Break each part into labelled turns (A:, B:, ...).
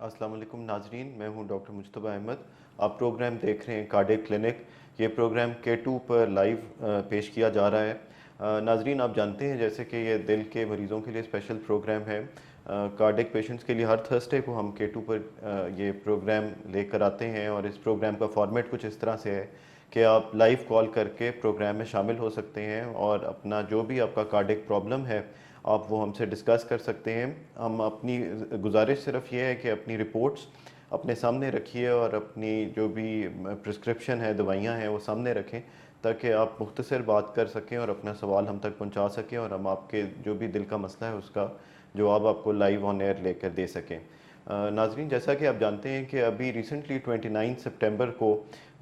A: अस्सलाम वालेकुम नाजरीन, मैं हूं डॉक्टर मुज्तबा अहमद। आप प्रोग्राम देख रहे हैं कार्डियक क्लिनिक। ये प्रोग्राम K2 पर लाइव पेश किया जा रहा है। नाजरीन, आप जानते हैं जैसे कि ये दिल के मरीज़ों के लिए स्पेशल प्रोग्राम है। कार्डियक पेशेंट्स के लिए हर थर्सडे को हम K2 पर ये प्रोग्राम लेकर आते हैं और इस प्रोग्राम का फॉर्मेट कुछ इस तरह से है कि आप लाइव कॉल करके प्रोग्राम में शामिल हो सकते हैं और अपना जो भी आपका कार्डियक प्रॉब्लम है आप वो हमसे डिस्कस कर सकते हैं। हम अपनी गुजारिश सिर्फ ये है कि अपनी रिपोर्ट्स अपने सामने रखिए और अपनी जो भी प्रिस्क्रिप्शन है, दवाइयाँ हैं, वो सामने रखें ताकि आप मुख्तसर बात कर सकें और अपना सवाल हम तक पहुंचा सकें और हम आपके जो भी दिल का मसला है उसका जवाब आपको लाइव ऑन एयर लेकर दे सकें। नाजरीन, जैसा कि आप जानते हैं कि अभी रिसेंटली 29 सितंबर को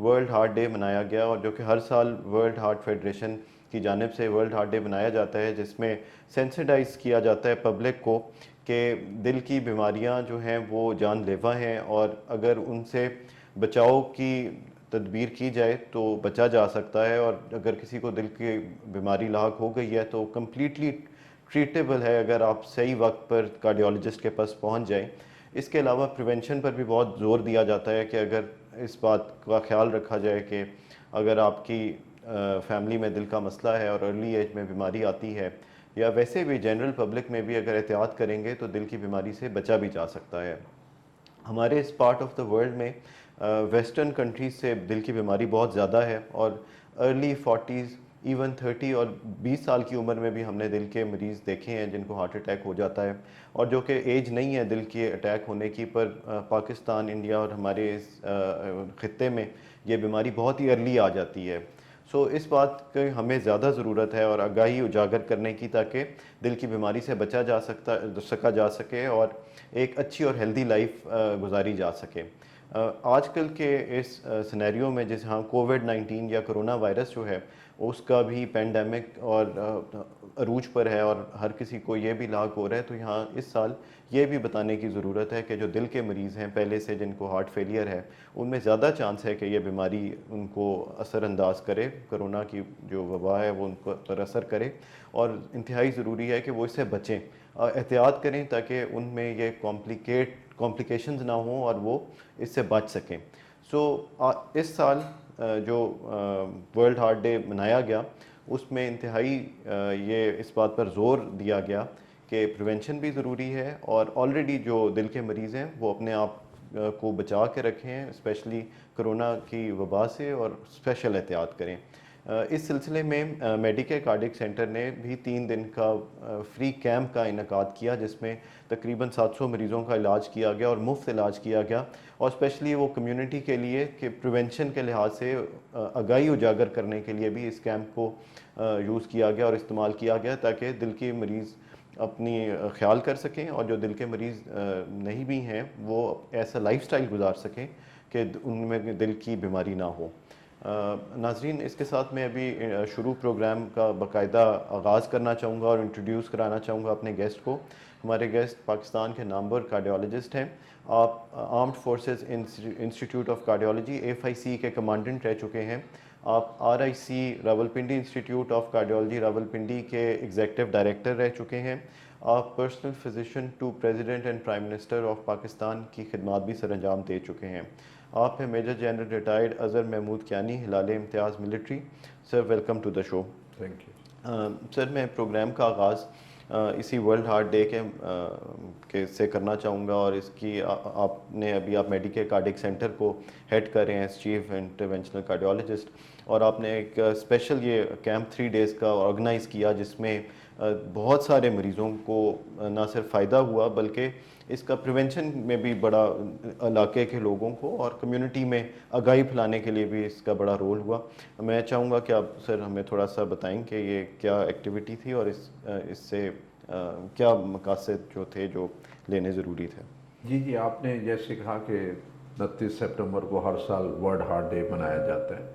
A: वर्ल्ड हार्ट डे मनाया गया और जो कि हर साल वर्ल्ड हार्ट फेडरेशन की जानिब से वर्ल्ड हार्ट डे मनाया जाता है, जिसमें सेंसिटाइज किया जाता है पब्लिक को कि दिल की बीमारियां जो हैं वो जानलेवा हैं और अगर उनसे बचाव की तदबीर की जाए तो बचा जा सकता है और अगर किसी को दिल की बीमारी लाक हो गई है तो कम्प्लीटली ट्रीटेबल है अगर आप सही वक्त पर कार्डियोलॉजिस्ट के पास पहुंच जाएं। इसके अलावा प्रिवेंशन पर भी बहुत ज़ोर दिया जाता है कि अगर इस बात का ख्याल रखा जाए कि अगर आपकी फैमिली में दिल का मसला है और अर्ली एज में बीमारी आती है या वैसे भी जनरल पब्लिक में भी अगर एहतियात करेंगे तो दिल की बीमारी से बचा भी जा सकता है। हमारे इस पार्ट ऑफ द वर्ल्ड में वेस्टर्न कंट्रीज से दिल की बीमारी बहुत ज़्यादा है और अर्ली 40s इवन 30 और 20 साल की उम्र में भी हमने दिल के मरीज़ देखे हैं जिनको हार्ट अटैक हो जाता है और जो कि एज नहीं है दिल के अटैक होने की, पर पाकिस्तान, इंडिया और हमारे इस ख़ित्ते में ये बीमारी बहुत ही अर्ली आ जाती है। सो इस बात की हमें ज़्यादा ज़रूरत है और आगाही उजागर करने की ताकि दिल की बीमारी से बचा जा सके और एक अच्छी और हेल्दी लाइफ गुजारी जा सके। आजकल के इस सिनेरियो में जहाँ कोविड-19 या कोरोना वायरस जो है उसका भी पेंडेमिक और अरूज पर है और हर किसी को ये भी लाक हो रहा है, तो यहाँ इस साल ये भी बताने की ज़रूरत है कि जो दिल के मरीज़ हैं पहले से जिनको हार्ट फेलियर है उनमें ज़्यादा चांस है कि ये बीमारी उनको असरअंदाज करे, कोरोना की जो वबा है वो उनको पर असर करे और इंतहाई ज़रूरी है कि वो इससे बचें, एहतियात करें ताकि उनमें ये कॉम्प्लिकेशंस ना हों और वो इससे बच सकें। इस साल जो वर्ल्ड हार्ट डे मनाया गया उसमें इंतहाई ये इस बात पर ज़ोर दिया गया कि प्रिवेंशन भी ज़रूरी है और ऑलरेडी जो दिल के मरीज़ हैं वो अपने आप को बचा के रखें स्पेशली कोरोना की वबा से और स्पेशल एहतियात करें। इस सिलसिले में मेडिकेयर कार्डियक सेंटर ने भी 3 दिन का फ्री कैंप का इनकाद किया जिसमें तकरीबन 700 मरीज़ों का इलाज किया गया और मुफ्त इलाज किया गया और स्पेशली वो कम्युनिटी के लिए कि प्रिवेंशन के लिहाज से आगाही उजागर करने के लिए भी इस कैंप को यूज़ किया गया और इस्तेमाल किया गया ताकि दिल के मरीज़ अपनी ख्याल कर सकें और जो दिल के मरीज़ नहीं भी हैं वो ऐसा लाइफस्टाइल गुजार सकें कि उनमें दिल की बीमारी ना हो। नाजरीन, इसके साथ मैं अभी शुरू प्रोग्राम का बाकायदा आगाज़ करना चाहूँगा और इंट्रोड्यूस कराना चाहूँगा अपने गेस्ट को। हमारे गेस्ट पाकिस्तान के नामवर कार्डियोलॉजिस्ट हैं। आप armed forces institute of cardiology AFIC के कमांडेंट रह चुके हैं। आप RIC Rawalpindi institute of cardiology Rawalpindi के एग्जीक्यूटिव डायरेक्टर रह चुके हैं। आप personal physician to president and prime minister of Pakistan की खिदमत भी सर अंजाम दे चुके हैं। आप हैं major general retired Azhar Mahmood Kiani, Hilal Imtiaz military. Sir, welcome to the show.
B: Thank you.
A: Sir, मैं प्रोग्राम का आगाज़ इसी वर्ल्ड हार्ट डे के से करना चाहूँगा और इसकी आपने अभी आप मेडिकेयर कार्डियक सेंटर को हेड कर रहे हैं एज चीफ इंटरवेंशनल कार्डियोलॉजिस्ट और आपने एक स्पेशल ये कैंप 3 डेज़ का ऑर्गेनाइज़ किया जिसमें बहुत सारे मरीज़ों को ना सिर्फ फ़ायदा हुआ बल्कि इसका प्रिवेंशन में भी बड़ा इलाके के लोगों को और कम्युनिटी में आगाही फैलाने के लिए भी इसका बड़ा रोल हुआ। मैं चाहूँगा कि आप सर हमें थोड़ा सा बताएं कि ये क्या एक्टिविटी थी और इससे क्या मकासद जो थे जो लेने ज़रूरी थे।
B: जी जी, आपने जैसे कहा कि 29 सितंबर को हर साल वर्ल्ड हार्ट डे मनाया जाता है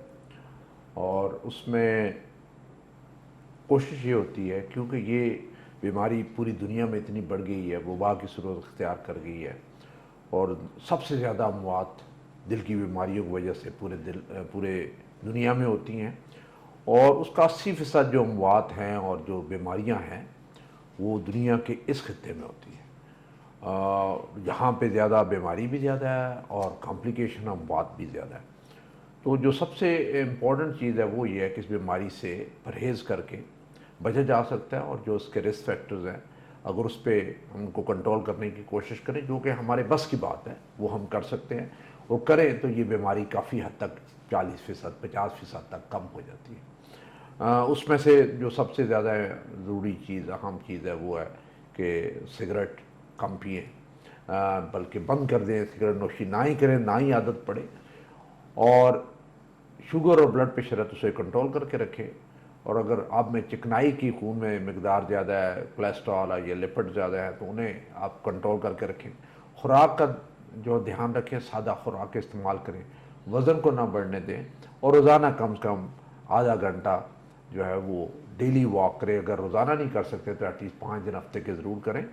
B: और उसमें कोशिश ये होती है क्योंकि ये बीमारी पूरी दुनिया में इतनी बढ़ गई है, वबा की सूरत अख्तियार कर गई है और सबसे ज़्यादा अमवात दिल की बीमारियों की वजह से पूरे दुनिया में होती हैं और उसका 80% जो अमवात हैं और जो बीमारियां हैं वो दुनिया के इस खित्ते में होती हैं। यहाँ पे ज़्यादा बीमारी भी ज़्यादा है और कॉम्प्लिकेशन ऑफ बात भी ज़्यादा है। तो जो सबसे इम्पॉर्टेंट चीज़ है वो ये है कि इस बीमारी से परहेज़ करके बचा जा सकता है, और जो उसके रिस्क फैक्टर्स हैं अगर उस पर उनको कंट्रोल करने की कोशिश करें, जो कि हमारे बस की बात है, वो हम कर सकते हैं। और करें तो ये बीमारी काफ़ी हद तक 40% 50% तक कम हो जाती है। उसमें से जो सबसे ज़्यादा ज़रूरी चीज़, अहम चीज़ है वो है कि सिगरेट कम पिएं, बल्कि बंद कर दें, सिगरेट नोशी ना ही करें, ना ही आदत पड़े। और शुगर और ब्लड प्रेशर है तो उसे कंट्रोल करके रखें। और अगर आप में चिकनाई की खून में मकदार ज़्यादा है, कोलेस्ट्रॉल है या लिपिड ज़्यादा है, तो उन्हें आप कंट्रोल करके रखें। खुराक का जो ध्यान रखें, सादा खुराक इस्तेमाल करें, वज़न को ना बढ़ने दें, और रोज़ाना कम से कम आधा घंटा जो है वो डेली वॉक करें। अगर रोज़ाना नहीं कर सकते तो एटलीस्ट 5 दिन हफ्ते के ज़रूर करें।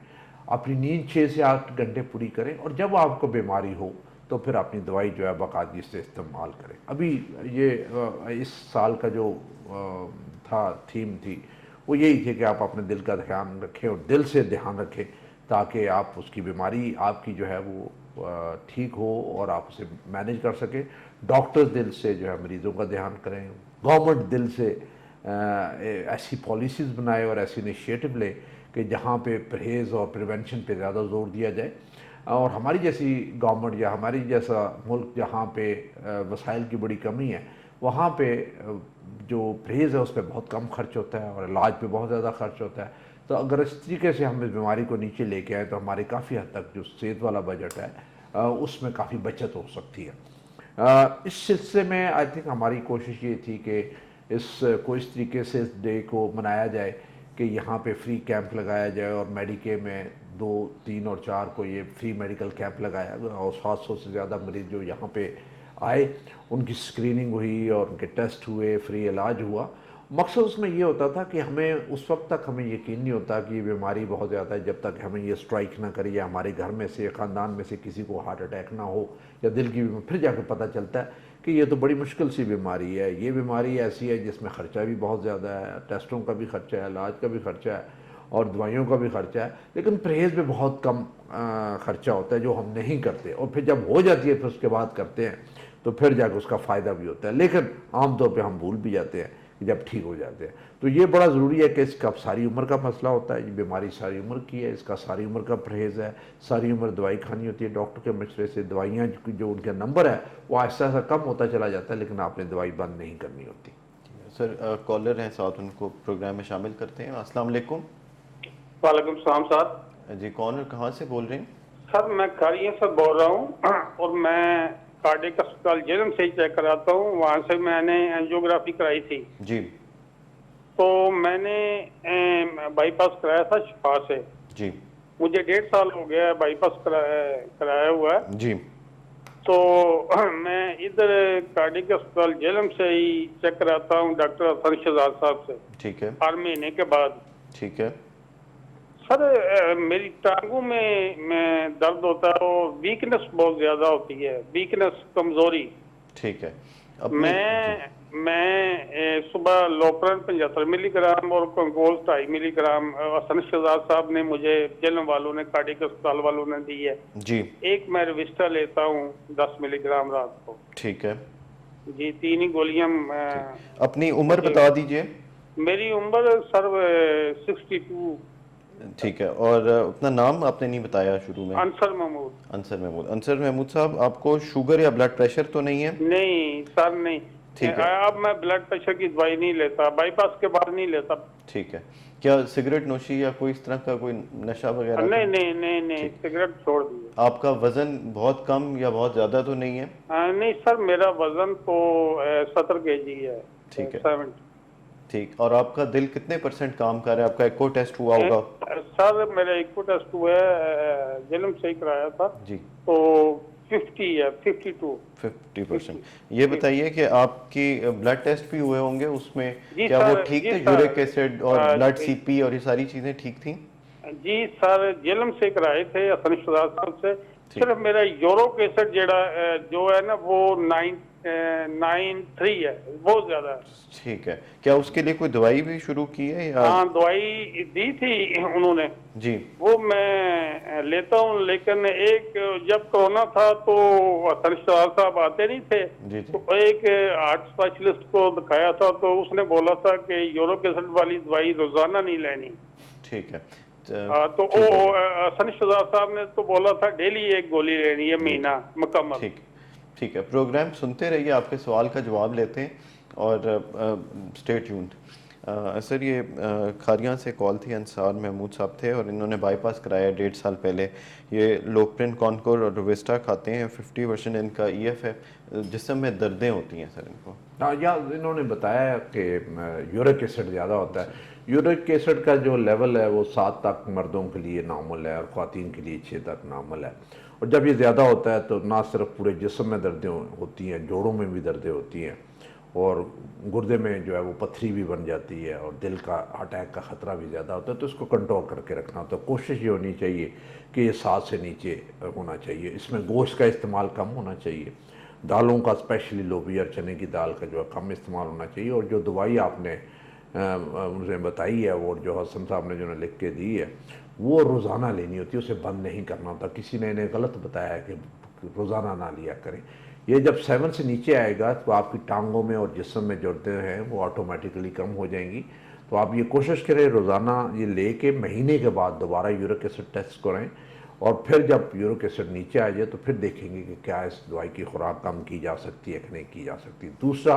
B: अपनी नींद 6 से 8 घंटे पूरी करें, और जब आपको बीमारी हो तो फिर अपनी दवाई जो है बाकायदगी से इस्तेमाल करें। अभी ये इस साल का जो था थीम थी वो यही थी कि आप अपने दिल का ध्यान रखें और दिल से ध्यान रखें, ताकि आप उसकी बीमारी आपकी जो है वो ठीक हो और आप उसे मैनेज कर सकें। डॉक्टर्स दिल से जो है मरीज़ों का ध्यान करें, गवर्नमेंट दिल से ऐसी पॉलिसीज़ बनाए और ऐसी इनिशिएटिव ले कि जहाँ पे परहेज़ और प्रिवेंशन पे ज़्यादा जोर दिया जाए। और हमारी जैसी गवर्नमेंट या हमारी जैसा मुल्क जहाँ पे वसाइल की बड़ी कमी है, वहाँ पे जो परहेज़ है उस पर बहुत कम खर्च होता है और इलाज पे बहुत ज़्यादा खर्च होता है। तो अगर इस तरीके से हम इस बीमारी को नीचे लेके आए तो हमारी काफ़ी हद तक जो सेहत वाला बजट है उसमें काफ़ी बचत हो सकती है। इस सिलसिले में आई थिंक हमारी कोशिश ये थी कि इस तरीके से इस डे को मनाया जाए कि यहाँ पे फ्री कैंप लगाया जाए, और मेडिके में 2, 3 और 4 को ये फ्री मेडिकल कैंप लगाया, और 700 से ज़्यादा मरीज़ जो यहाँ पे आए उनकी स्क्रीनिंग हुई और उनके टेस्ट हुए, फ्री इलाज हुआ। मकसद उसमें ये होता था कि हमें उस वक्त तक हमें यकीन नहीं होता कि ये बीमारी बहुत ज़्यादा है जब तक हमें ये स्ट्राइक ना करे, या हमारे घर में से ख़ानदान में से किसी को हार्ट अटैक ना हो या दिल की बीमारी। फिर जाकर पता चलता है कि ये तो बड़ी मुश्किल सी बीमारी है। ये बीमारी ऐसी है जिसमें ख़र्चा भी बहुत ज़्यादा है, टेस्टों का भी ख़र्चा है, इलाज का भी ख़र्चा है और दवाइयों का भी ख़र्चा है, लेकिन परहेज़ में बहुत कम ख़र्चा होता है जो हम नहीं करते। और फिर जब हो जाती है फिर उसके बाद करते हैं तो फिर जाकर उसका फ़ायदा भी होता है, लेकिन आमतौर पर हम भूल भी जाते हैं कि जब ठीक हो जाते हैं। तो ये बड़ा ज़रूरी है कि इसका सारी उम्र का मसला होता है, ये बीमारी सारी उम्र की है, इसका सारी उम्र का परहेज़ है, सारी उम्र दवाई खानी होती है डॉक्टर के मशवरे से। दवाइयाँ जो उनका नंबर है वो आहिस्ता आहिस्ता कम होता चला जाता है, लेकिन आपने दवाई बंद नहीं करनी होती।
A: सर कॉलर हैं साथ, उनको प्रोग्राम में शामिल करते हैं। अस्सलाम वालेकुम।
C: वालेकुम सलाम सर।
A: जी, कौन और कहाँ से बोल रहे हैं?
C: सर मैं खैरियत से बोल रहा हूँ और मैं कार्डियक अस्पताल जेलम से ही चेक कराता हूँ। वहाँ से मैंने एंजियोग्राफी कराई थी।
A: जी
C: तो मैंने बाईपास कराया था शिफा से।
A: जी
C: मुझे 1.5 साल हो गया है बाईपास कराया हुआ है।
A: जी
C: तो मैं इधर कार्डियक अस्पताल जेलम से ही चेक कराता हूँ डॉक्टर हसन शहजाद साहब से।
A: ठीक है,
C: हर महीने के बाद।
A: ठीक है।
C: सर मेरी टांगों में दर्द होता है और वीकनेस बहुत ज्यादा होती है, वीकनेस, कमजोरी।
A: ठीक है।
C: मैं सुबह लोपरन 75 मिलीग्राम और कंकोल 2.5 मिलीग्राम हसन शहजाद साहब ने मुझे जेलम वालों ने, कार्डियक अस्पताल वालों ने दी है
A: जी।
C: एक मैं रविस्टा लेता हूँ 10 मिलीग्राम रात को।
A: ठीक है
C: जी, 3 ही गोलियां।
A: अपनी उम्र बता दीजिए।
C: मेरी उम्र सर 62।
A: ठीक है, और अपना नाम आपने नहीं बताया शुरू में।
C: अंसर महमूद।
A: अंसर महमूद। अंसर महमूद साहब, आपको शुगर या ब्लड प्रेशर तो नहीं है?
C: नहीं सर, नहीं।
A: ठीक है।
C: अब मैं ब्लड प्रेशर की दवाई नहीं लेता, बाईपास के बाद नहीं लेता।
A: ठीक है। क्या सिगरेट नोशी या कोई इस तरह का कोई नशा वगैरह?
C: नहीं नहीं नहीं नहीं, सिगरेट छोड़ दी।
A: आपका वजन बहुत कम या बहुत ज्यादा तो नहीं है?
C: नहीं सर, मेरा वजन तो 70 kg है।
A: ठीक है,
C: 70।
A: ठीक। और आपका दिल कितने % काम कर रहा है? आपका एको टेस्ट हुआ होगा?
C: सर मेरा एको टेस्ट हुआ है, जेलम से ही कराया था
A: जी।
C: तो 50 है,
A: 50%। ये बताइए कि आपकी ब्लड टेस्ट भी हुए होंगे, उसमें क्या
C: सर,
A: वो ठीक थे?
C: सर,
A: यूरिक एसिड और ब्लड सीपी और ये सारी चीजें ठीक थी?
C: जी सर, जेलम से कराए थे हसन शहजाद साहब से। सिर्फ मेरा यूरिक एसिड जो है ना वो 93 है, बहुत ज्यादा है।
A: ठीक है, क्या उसके लिए कोई दवाई भी शुरू की है या?
C: हाँ, दवाई दी थी उन्होंने,
A: जी
C: वो मैं लेता हूँ, लेकिन एक जब कोरोना था तो सरशाह साहब आते नहीं थे,
A: जी जी।
C: तो एक हार्ट स्पेशलिस्ट को दिखाया था, तो उसने बोला था कि यूरिक एसिड वाली दवाई रोजाना नहीं लेनी।
A: ठीक है,
C: तो
A: ठीक हो
C: वो
A: गया।
C: सरशाह साहब ने तो बोला था डेली एक गोली लेनी है,
A: जी
C: महीना मुकम्मल।
A: ठीक, ठीक है, प्रोग्राम सुनते रहिए, आपके सवाल का जवाब लेते हैं और स्टे ट्यून्ड। सर ये खारियां से कॉल थी, अंसार महमूद साहब थे और इन्होंने बाईपास कराया 1.5 साल पहले। ये लोप्रिन, कॉनकोर और रोविस्टा खाते हैं, 50% इनका ईएफ है, जिस्म में दर्दें होती हैं सर इनको।
B: हाँ, या इन्होंने बताया कि यूरिक एसिड ज़्यादा होता है। यूरिक एसिड का जो लेवल है वो 7 तक मर्दों के लिए नॉर्मल है और ख़वातीन के लिए 6 तक नॉर्मल है। और जब ये ज़्यादा होता है तो ना सिर्फ पूरे जिस्म में दर्दें होती हैं, जोड़ों में भी दर्दें होती हैं और गुर्दे में जो है वो पथरी भी बन जाती है और दिल का अटैक का ख़तरा भी ज़्यादा होता है। तो इसको कंट्रोल करके रखना होता है। कोशिश ये होनी चाहिए कि ये 7 से नीचे होना चाहिए। इसमें गोश्त का इस्तेमाल कम होना चाहिए, दालों का स्पेशली लोबिया और चने की दाल का जो है कम इस्तेमाल होना चाहिए। और जो दवाई आपने मुझे बताई है वो जो हसन साहब ने जो लिख के दी है वो रोज़ाना लेनी होती है, उसे बंद नहीं करना होता। किसी ने इन्हें गलत बताया है कि रोज़ाना ना लिया करें। ये जब 7 से नीचे आएगा तो आपकी टांगों में और जिस्म में जोड़ते हैं वो ऑटोमेटिकली कम हो जाएंगी। तो आप ये कोशिश करें रोज़ाना ये ले के महीने के बाद दोबारा यूरिक एसिड टेस्ट करें और फिर जब यूरिक एसिड नीचे आ जाए तो फिर देखेंगे कि क्या इस दवाई की खुराक कम की जा सकती है कि नहीं की जा सकती। दूसरा,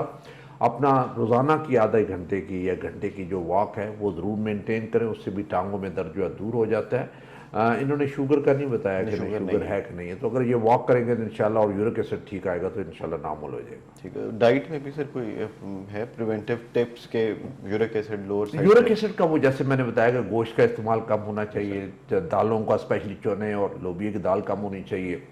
B: अपना रोज़ाना की आधे घंटे की या घंटे की जो वॉक है वो ज़रूर मेंटेन करें, उससे भी टांगों में दर्द जो है दूर हो जाता है। इन्होंने शुगर का नहीं बताया कि नहीं शुगर है कि नहीं है, तो अगर ये वॉक करेंगे तो इंशाल्लाह और यूरिक एसिड ठीक आएगा तो इंशाल्लाह नॉर्मल हो जाएगा।
A: ठीक है, डाइट में भी सर कोई है प्रिवेंटिव टिप्स के uric acid lower side?
B: Uric acid का वो जैसे मैंने बताया कि गोश्त का इस्तेमाल कम होना चाहिए, दालों का स्पेशली चने और लोबिया की दाल कम होनी चाहिए,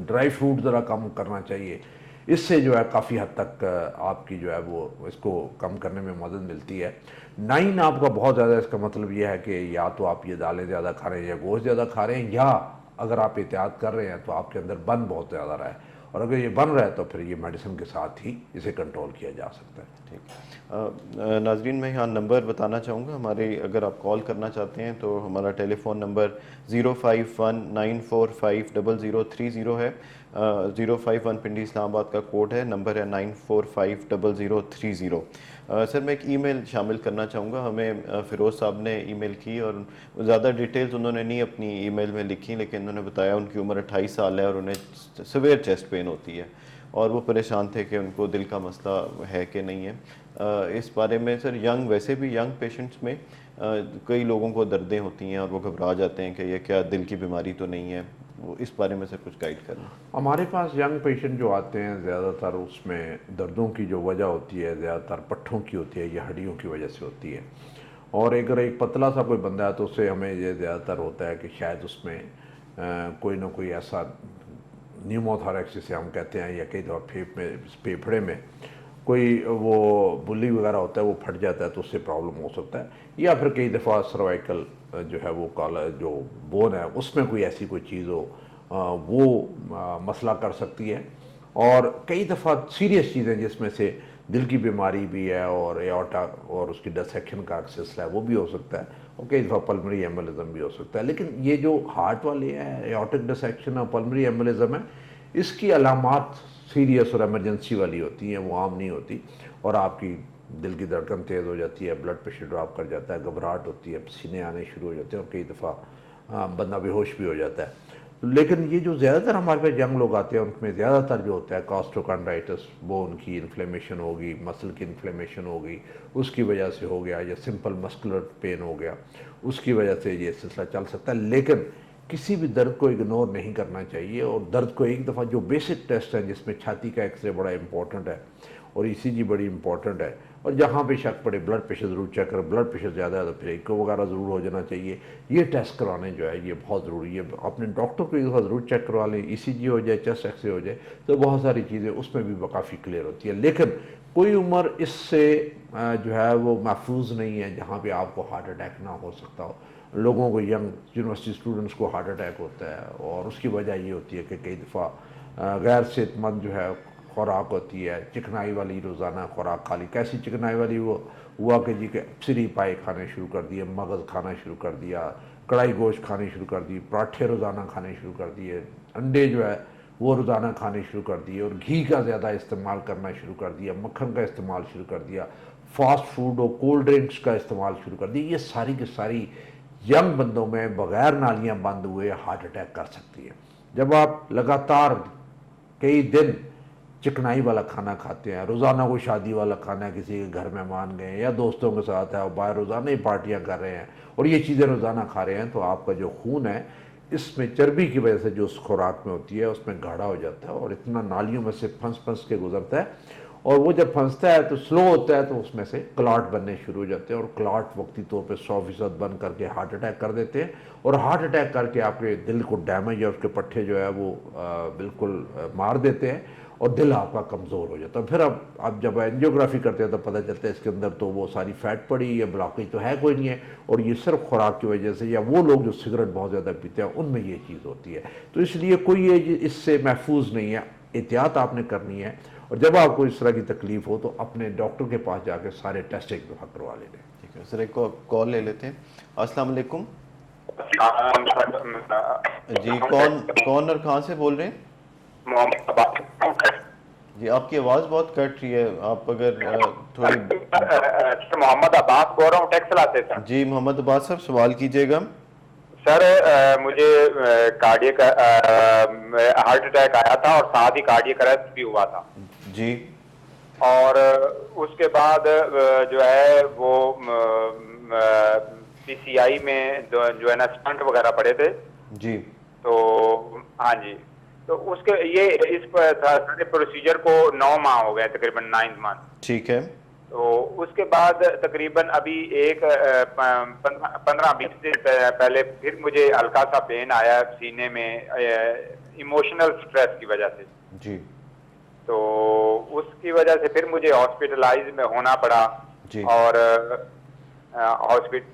B: ड्राई फ्रूट ज़रा कम करना चाहिए। इससे जो है काफ़ी हद तक आपकी जो है वो इसको कम करने में मदद मिलती है। 9 आपका बहुत ज़्यादा, इसका मतलब ये है कि या तो आप ये दालें ज़्यादा खा रहे हैं या गोश्त ज़्यादा खा रहे हैं, या अगर आप एहतियात कर रहे हैं तो आपके अंदर बन बहुत ज़्यादा रहा है, और अगर ये बन रहा है तो फिर ये मेडिसिन के साथ ही इसे कंट्रोल किया जा सकता है।
A: ठीक। नाजरीन मैं यहाँ नंबर बताना चाहूँगा हमारे, अगर आप कॉल करना चाहते हैं तो हमारा टेलीफोन नंबर 0519450030 है। 051 पिंडी इस्लामाबाद का कोड है, नंबर है 945030। सर मैं एक ईमेल शामिल करना चाहूँगा, हमें फ़िरोज़ साहब ने ईमेल की और ज़्यादा डिटेल्स उन्होंने नहीं अपनी ईमेल में लिखी, लेकिन उन्होंने बताया उनकी उम्र 28 साल है और उन्हें सीवियर चेस्ट पेन होती है और वो परेशान थे कि उनको दिल का मसला है कि नहीं है। इस बारे में सर, यंग, वैसे भी यंग पेशेंट्स में कई लोगों को दर्दें होती हैं और वो घबरा जाते हैं कि ये क्या दिल की बीमारी तो नहीं है, वो इस बारे में सर कुछ गाइड करना।
B: हमारे पास यंग पेशेंट जो आते हैं ज़्यादातर उसमें दर्दों की जो वजह होती है ज़्यादातर पट्ठों की होती है या हड्डियों की वजह से होती है। और अगर एक पतला सा कोई बंदा है तो उससे हमें ये ज़्यादातर होता है कि शायद उसमें कोई ना कोई ऐसा न्यूमोथोरैक्स जिसे हम कहते हैं, या कई दफ़ा फेफड़े में कोई वो बुल्ली वगैरह होता है वो फट जाता है तो उससे प्रॉब्लम हो सकता है, या फिर कई दफ़ा सर्वाइकल जो है वो काला जो बोन है उसमें कोई ऐसी कोई चीज़ हो वो मसला कर सकती है। और कई दफ़ा सीरियस चीज़ें जिसमें से दिल की बीमारी भी है और एओर्टा और उसकी डिसेक्शन का सिलसिला है वो भी हो सकता है, और कई दफ़ा पल्मोनरी एम्बोलिज्म भी हो सकता है। लेकिन ये जो हार्ट वाले हैं, एओर्टिक डिसेक्शन और पल्मोनरी एम्बोलिज्म है, इसकी अलामात सीरियस और इमरजेंसी वाली होती हैं, वो आम नहीं होती। और आपकी दिल की धड़कन तेज़ हो जाती है, ब्लड प्रेशर ड्रॉप कर जाता है, घबराहट होती है, पसीने आने शुरू हो जाते हैं और कई दफ़ा बंदा बेहोश भी हो जाता है। लेकिन ये जो ज़्यादातर हमारे पास यंग लोग आते हैं उनमें ज़्यादातर जो होता है कॉस्टोकॉन्ड्राइटिस, बोन की इन्फ्लेमेशन होगी, मसल की इन्फ्लेमेशन होगी, उसकी वजह से हो गया, या सिंपल मस्कुलर पेन हो गया, उसकी वजह से ये सिलसिला चल सकता है। लेकिन किसी भी दर्द को इग्नोर नहीं करना चाहिए, और दर्द को एक दफ़ा जो बेसिक टेस्ट है जिसमें छाती का एक्सरे बड़ा इंपॉर्टेंट है और ईसीजी बड़ी इंपॉर्टेंट है, और जहाँ पे शक पड़े ब्लड प्रेशर ज़रूर चेक करें, ब्लड प्रेशर ज़्यादा है तो फिर एको वगैरह ज़रूर हो जाना चाहिए। ये टेस्ट करवाने जो है ये बहुत ज़रूरी है। अपने डॉक्टर को एक दफ़ा ज़रूर चेक करवा लें, ईसीजी हो जाए, चेस्ट एक्सरे हो जाए, तो बहुत सारी चीज़ें उसमें भी काफ़ी क्लियर होती है। लेकिन कोई उम्र इससे जो है वो महफूज नहीं है जहाँ पर आपको हार्ट अटैक ना हो सकता हो। लोगों को, यंग यूनिवर्सिटी स्टूडेंट्स को हार्ट अटैक होता है और उसकी वजह ये होती है कि कई दफ़ा गैर सेहतमंद जो है खुराक होती है, चिकनाई वाली रोज़ाना खुराक खा ली। कैसी चिकनाई वाली? वो हुआ कि जी के सिरी पाए खाने शुरू कर दिए, मगज़ खाना शुरू कर दिया, कढ़ाई गोश्त खाने शुरू कर दी, पराठे रोज़ाना खाने शुरू कर दिए, अंडे जो है वो रोज़ाना खाने शुरू कर दिए, और घी का ज़्यादा इस्तेमाल करना शुरू कर दिया, मक्खन का इस्तेमाल शुरू कर दिया, फास्ट फूड और कोल्ड ड्रिंक्स का इस्तेमाल शुरू कर दिया। ये सारी की सारी यंग बंदों में बग़ैर नालियाँ बंद हुए हार्ट अटैक कर सकती है। जब आप लगातार कई दिन चिकनाई वाला खाना खाते हैं, रोज़ाना कोई शादी वाला खाना है, किसी के घर मेहमान गए या दोस्तों के साथ है और बाहर रोज़ाना ही पार्टियां कर रहे हैं और ये चीज़ें रोज़ाना खा रहे हैं, तो आपका जो खून है इसमें चर्बी की वजह से जो उस खुराक में होती है उसमें गाढ़ा हो जाता है और इतना नालियों में से फंस फंस के गुजरता है, और वो जब फंसता है तो स्लो होता है, तो उसमें से क्लॉट बनने शुरू हो जाते हैं और क्लॉट वक्ती तौर पे 100% बन करके हार्ट अटैक कर देते हैं, और हार्ट अटैक करके आपके दिल को डैमेज या उसके पट्टे जो है वो बिल्कुल मार देते हैं और दिल आपका कमज़ोर हो जाता है। फिर अब जब एंजियोग्राफी करते हैं तो पता चलता है इसके अंदर तो वो सारी फैट पड़ी, या ब्लॉकेज तो है कोई नहीं है, और ये सिर्फ खुराक की वजह से, या वो लोग जो सिगरेट बहुत ज़्यादा पीते हैं उनमें ये चीज़ होती है। तो इसलिए कोई ये इससे महफूज नहीं है, एहतियात आपने करनी है, और जब आपको इस तरह की तकलीफ हो तो अपने डॉक्टर के पास जाकर सारे टेस्ट एक दफ़ा करवा लें।
A: ठीक है सर, एक कॉल ले लेते हैं। अस्सलाम वालेकुम जी, कौन और कहाँ से बोल रहे हैं? जी, आपकी आवाज़ बहुत कट रही है, आप अगर थोड़ी।
D: मोहम्मद अब्बास बोल रहा हूँ, टैक्स लाते सर।
A: जी मोहम्मद अब्बास साहब, सवाल कीजिएगा।
D: सर मुझे कार्डियक हार्ट अटैक आया था और साथ ही कार्डियक अरेस्ट भी हुआ था
A: जी।
D: और उसके बाद जो है वो पीसीआई में जो है ना स्टंट वगैरह पड़े थे
A: जी।
D: तो हाँ जी, तो उसके ये इस सारे प्रोसीजर को 9 माह हो गए, तकरीबन 9 मंथ।
A: ठीक है।
D: तो उसके बाद तकरीबन अभी एक 15-20 दिन पहले फिर मुझे हल्का सा पेन आया सीने में, इमोशनल स्ट्रेस की वजह से
A: जी।
D: तो उसकी वजह से फिर मुझे हॉस्पिटलाइज में होना पड़ा
A: जी।
D: और हॉस्पिटल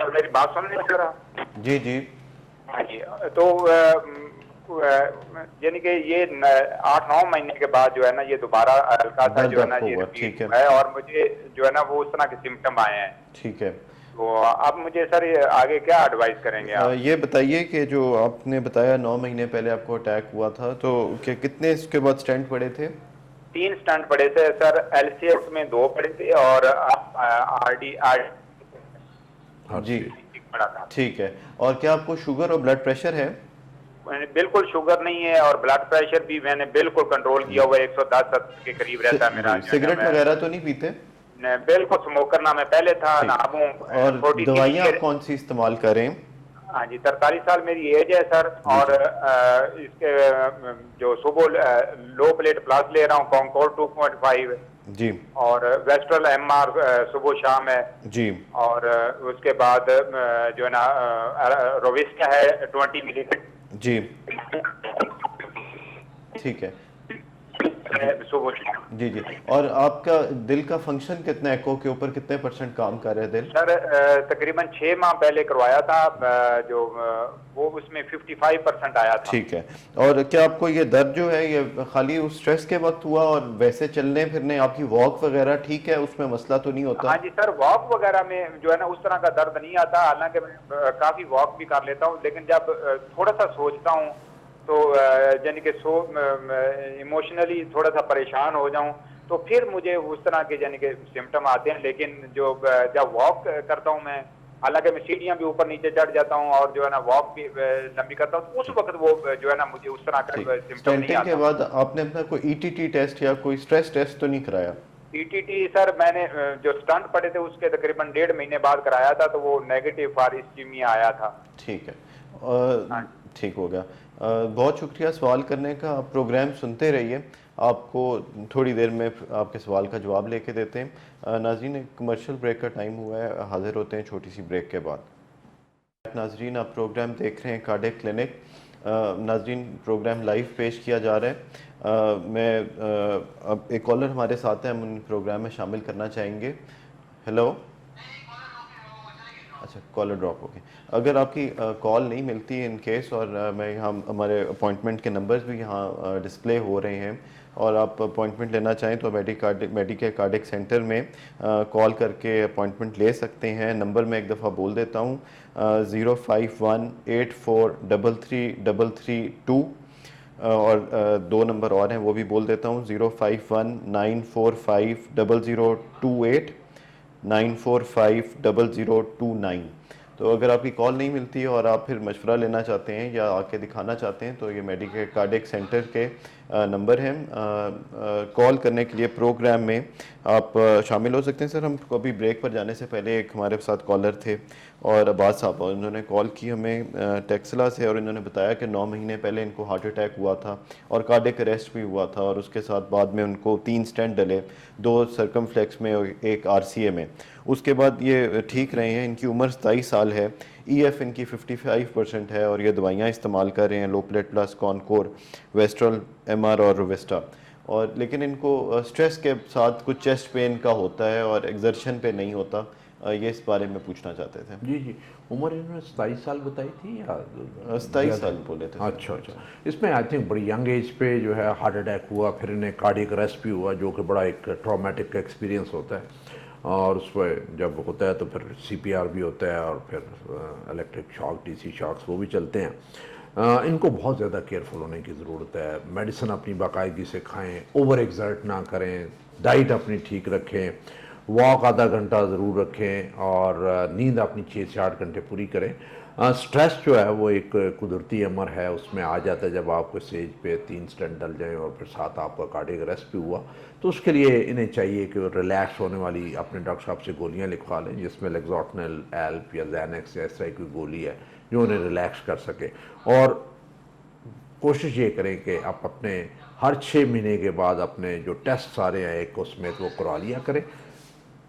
D: मेरी बात सुन नहीं रहा?
A: जी जी।
D: हाँ जी, तो यानी कि ये 8-9 महीने के बाद जो है ना ये दोबारा हल्का सा जो है ना ये
A: ठीक
D: है और मुझे जो है ना वो उस तरह के सिम्टम आए हैं।
A: ठीक है।
D: तो आप मुझे सर आगे क्या एडवाइस करेंगे आप?
A: ये बताइए कि जो आपने बताया 9 महीने पहले आपको अटैक हुआ था, तो कितने इसके बाद स्टेंट पड़े थे?
D: 3 स्टंट पड़े थे सर, एलसीएक्स में 2 पड़े थे और आरडी
A: जी
D: पड़ा था।
A: ठीक है। और क्या आपको शुगर और ब्लड प्रेशर है?
D: बिल्कुल शुगर नहीं है और ब्लड प्रेशर भी मैंने बिल्कुल कंट्रोल किया हुआ है, 110 के करीब रहता है मेरा।
A: सिगरेट वगैरह तो नहीं पीते?
D: बिल्कुल स्मोकर ना मैं पहले था ना अब हूँ।
A: और दवाइयाँ आप कौन सी इस्तेमाल करें?
D: हाँ जी, 43 साल मेरी एज है सर, और इसके जो सुबह लो प्लेट प्लस ले रहा हूँ, कॉन्कोर 2.5
A: जी, और
D: वेस्ट्रल एमआर सुबह शाम है
A: जी,
D: और उसके बाद जो है ना रोविस्टा है 20 मिलीग्राम
A: जी। ठीक है
D: सुबह।
A: जी जी। और आपका दिल का फंक्शन कितना, एको के ऊपर कितने % काम कर रहे हैं दिल?
D: सर तकरीबन 6 माह पहले करवाया था जो वो उसमें 55% आया था।
A: ठीक है। और क्या आपको ये दर्द जो है ये खाली उस स्ट्रेस के वक्त हुआ, और वैसे चलने फिरने आपकी वॉक वगैरह ठीक है, उसमें मसला तो नहीं होता?
D: हाँ जी सर, वॉक वगैरह में जो है ना उस तरह का दर्द नहीं आता, हालांकि मैं काफी वॉक भी कर लेता हूँ, लेकिन जब थोड़ा सा सोचता हूँ तो यानी कि इमोशनली थोड़ा सा परेशान हो जाऊं तो फिर मुझे उस तरह के यानी कि सिम्टम आते हैं। लेकिन जो जब वॉक करता हूं मैं, हालांकि मैं सीढ़ियां भी ऊपर नीचे चढ़ जाता हूं और जो है ना वॉक भी लंबी करता हूं, तो उस वक्त वो जो है ना मुझे उस तरह का सिम्टम नहीं आता।
A: के बाद आपने अपना कोई ईटीटी टेस्ट या कोई स्ट्रेस टेस्ट तो नहीं कराया?
D: ईटीटी सर मैंने जो स्टंट पड़े थे उसके तकरीबन 1.5 महीने बाद कराया था, तो वो नेगेटिव फॉर इस्कीमिया आया था।
A: ठीक है, ठीक हो गया। बहुत शुक्रिया सवाल करने का। आप प्रोग्राम सुनते रहिए, आपको थोड़ी देर में आपके सवाल का जवाब लेके देते हैं। नाज़रीन, एक कमर्शियल ब्रेक का टाइम हुआ है, हाजिर होते हैं छोटी सी ब्रेक के बाद। नाज़रीन, आप प्रोग्राम देख रहे हैं कार्डियक क्लिनिक। नाज़रीन, प्रोग्राम लाइव पेश किया जा रहा है। अब एक कॉलर हमारे साथ हैं, हम उन प्रोग्राम में शामिल करना चाहेंगे। हेलो, अच्छा, कॉलर ड्रॉप हो गई। अगर आपकी कॉल नहीं मिलती इन केस, और मैं हम हमारे अपॉइंटमेंट के नंबर्स भी यहाँ डिस्प्ले हो रहे हैं, और आप अपॉइंटमेंट लेना चाहें तो मेडिकेयर कार्डिक सेंटर में कॉल करके अपॉइंटमेंट ले सकते हैं। नंबर मैं एक दफ़ा बोल देता हूँ, 05184333332, और दो नंबर और हैं वो भी बोल देता हूँ, 05194500028, 94500029। तो अगर आपकी कॉल नहीं मिलती है और आप फिर मशवरा लेना चाहते हैं या आके दिखाना चाहते हैं तो ये मेडिकेयर कार्डिक सेंटर के नंबर हैं। कॉल करने के लिए प्रोग्राम में आप शामिल हो सकते हैं। सर, हम कभी ब्रेक पर जाने से पहले एक हमारे साथ कॉलर थे और अब्बास साहब, उन्होंने कॉल की हमें टेक्सला से, और इन्होंने बताया कि 9 महीने पहले इनको हार्ट अटैक हुआ था और कार्डियक अरेस्ट भी हुआ था, और उसके साथ बाद में उनको 3 स्टेंट डले, 2 सर्कमफ्लेक्स में और 1 आरसीए में। उसके बाद ये ठीक रहे हैं। इनकी उम्र 27 साल है, ईएफ इनकी 55% है, और ये दवाइयाँ इस्तेमाल कर रहे हैं, लोपलेट प्लस, कॉनकोर, वेस्ट्रॉल, एमआर और रोवेस्टा। और लेकिन इनको स्ट्रेस के साथ कुछ चेस्ट पेन का होता है और एग्जर्शन पे नहीं होता। ये इस बारे में पूछना चाहते थे।
B: जी जी, उम्र इन्होंने 27 साल बताई थी या
A: 27 साल बोले थे।
B: अच्छा अच्छा, इसमें आई थिंक बड़ी यंग एज पे जो है हार्ट अटैक हुआ, फिर इन्हें कार्डियक अरेस्ट भी हुआ, जो कि बड़ा एक ट्रॉमेटिक एक्सपीरियंस होता है। और उस पर जब होता है तो फिर सीपीआर भी होता है, और फिर इलेक्ट्रिक शॉक, डीसी शॉक्स वो भी चलते हैं। इनको बहुत ज़्यादा केयरफुल होने की ज़रूरत है। मेडिसिन अपनी बाकायदगी से खाएं, ओवर एक्सर्ट ना करें, डाइट अपनी ठीक रखें, वॉक आधा घंटा ज़रूर रखें, और नींद अपनी 6 से 8 घंटे पूरी करें। स्ट्रेस जो है वो एक कुदरती अमर है, उसमें आ जाता है जब आपको स्टेज पे 3 स्टेंट डल जाएं और फिर साथ आपका कार्डियक अरेस्ट भी हुआ, तो उसके लिए इन्हें चाहिए कि रिलैक्स होने वाली अपने डॉक्टर साहब से गोलियां लिखवा लें, जिसमें लेक्सोटनिल, एल्प या ज़ैनेक्स या इस तरह की गोली है जो उन्हें रिलैक्स कर सके। और कोशिश ये करें कि आप अपने हर 6 महीने के बाद अपने जो टेस्ट सारे हैं एक को समेत वो करवा लिया करें।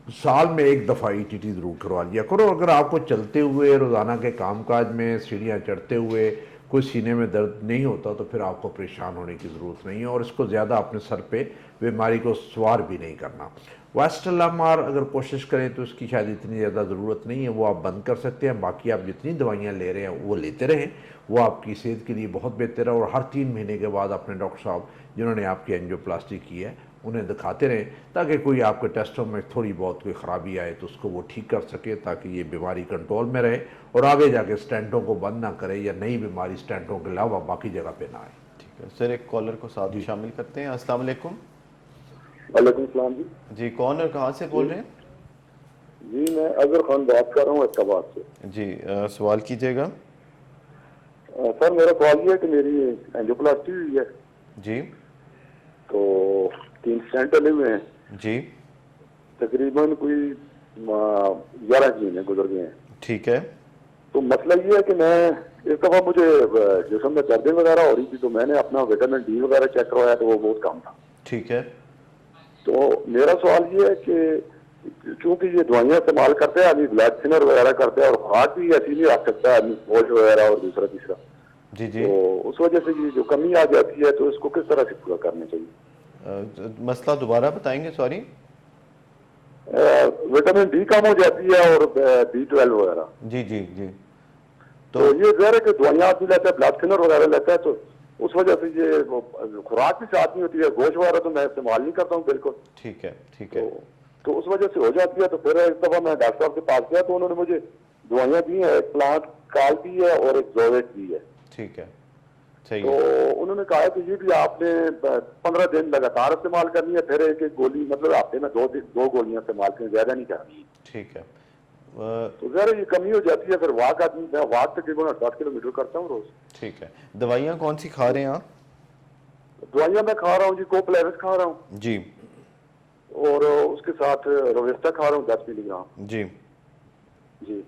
B: साल में एक दफ़ा ईटीटी ज़रूर करवा लिया करो। अगर आपको चलते हुए रोज़ाना के कामकाज में सीढ़ियाँ चढ़ते हुए कोई सीने में दर्द नहीं होता तो फिर आपको परेशान होने की ज़रूरत नहीं है, और इसको ज़्यादा अपने सर पे बीमारी को सवार भी नहीं करना। वेस्टर्न एमआर अगर कोशिश करें तो इसकी शायद इतनी ज़्यादा ज़रूरत नहीं है, वो आप बंद कर सकते हैं। बाकी आप जितनी दवाइयाँ ले रहे हैं वो लेते रहें, वो आपकी सेहत के लिए बहुत बेहतर है। और हर 3 महीने के बाद अपने डॉक्टर साहब जिन्होंने आपकी एंजियोप्लास्टी की है उन्हें दिखाते रहें, ताकि कोई आपके टेस्टों में थोड़ी बहुत कोई ख़राबी आए तो उसको वो ठीक कर सके, ताकि ये बीमारी कंट्रोल में रहे और आगे जाके स्टेंटों को बंद ना करे या नई बीमारी स्टेंटों के अलावा बाकी जगह पे ना आए।
A: ठीक है सर, एक कॉलर को साथ शामिल करते हैं। अस्सलाम वालेकुम।
E: वालेकुम सलाम जी।
A: जी, कौन और कहाँ से बोल रहे हैं?
E: जी, मैं अजहर खान बात कर रहा हूँ इस्लामाबाद से।
A: जी, सवाल कीजिएगा।
E: सर, मेरा सवाल ये है कि मेरी एंजियोप्लास्टी हुई है,
A: जी
E: तो 3 स्टेंट डले हुए हैं,
A: जी,
E: तकरीबन कोई 11 महीने गुजर गए हैं।
A: ठीक है।
E: तो मसला ये है कि मैं इस दफ़ा मुझे जिस्म में दर्दें वगैरह हो रही थी, तो मैंने अपना विटामिन डी वगैरह चेक करवाया तो वो बहुत कम था।
A: ठीक है।
E: तो मेरा सवाल ये है कि चूंकि ये दवाइयाँ इस्तेमाल करते हैं आदमी, ब्लड थिनर वगैरह करते हैं, और खुराक भी ऐसी नहीं रख सकता आदमी, बोझ वगैरह और दूसरा तीसरा,
A: जी जी।
E: तो उस वजह से ये जो कमी आ जाती है तो इसको किस तरह से पूरा करना चाहिए?
A: मसला दोबारा बताएंगे? सॉरी।
E: विटामिन डी कम हो जाती है और B12 वगैरह।
A: जी जी जी।
E: तो ये जहर है कि दवाइयाँ आदमी लेता है, ब्लड थिनर वगैरह लेता है, तो उस वजह से ये खुराक भी साथ नहीं होती है, गोश्त वगैरह तो मैं इस्तेमाल नहीं करता हूँ बिल्कुल।
A: ठीक है ठीक है।
E: तो उस वजह से हो जाती है। तो फिर एक दफा मैं डॉक्टर साहब के पास गया तो उन्होंने मुझे दवाइयाँ दी हैं, एक प्लांट काल भी है और एक जोवेट भी है।
A: ठीक है, सही
E: तो
A: है।
E: उन्होंने कहा कि ये भी आपने 15 दिन लगातार इस्तेमाल करनी है, फिर एक एक गोली, मतलब हफ्ते में 2 गोलियां इस्तेमाल करें, ज्यादा नहीं करनी।
A: ठीक है।
E: तो जरा ये कमी हो जाती है। फिर वाक आदमी, मैं वाक तकरीबन 8 किलोमीटर करता हूँ रोज।
A: ठीक है। दवाइयाँ कौन सी खा रहे हैं आप?
E: दवाइयाँ मैं खा रहा हूँ जी, कोप्लेविस खा रहा हूँ
A: जी
E: और उसके साथ रोवेस्टा खा रहा हूँ 10 मिलीग्राम।
A: जी
E: जी,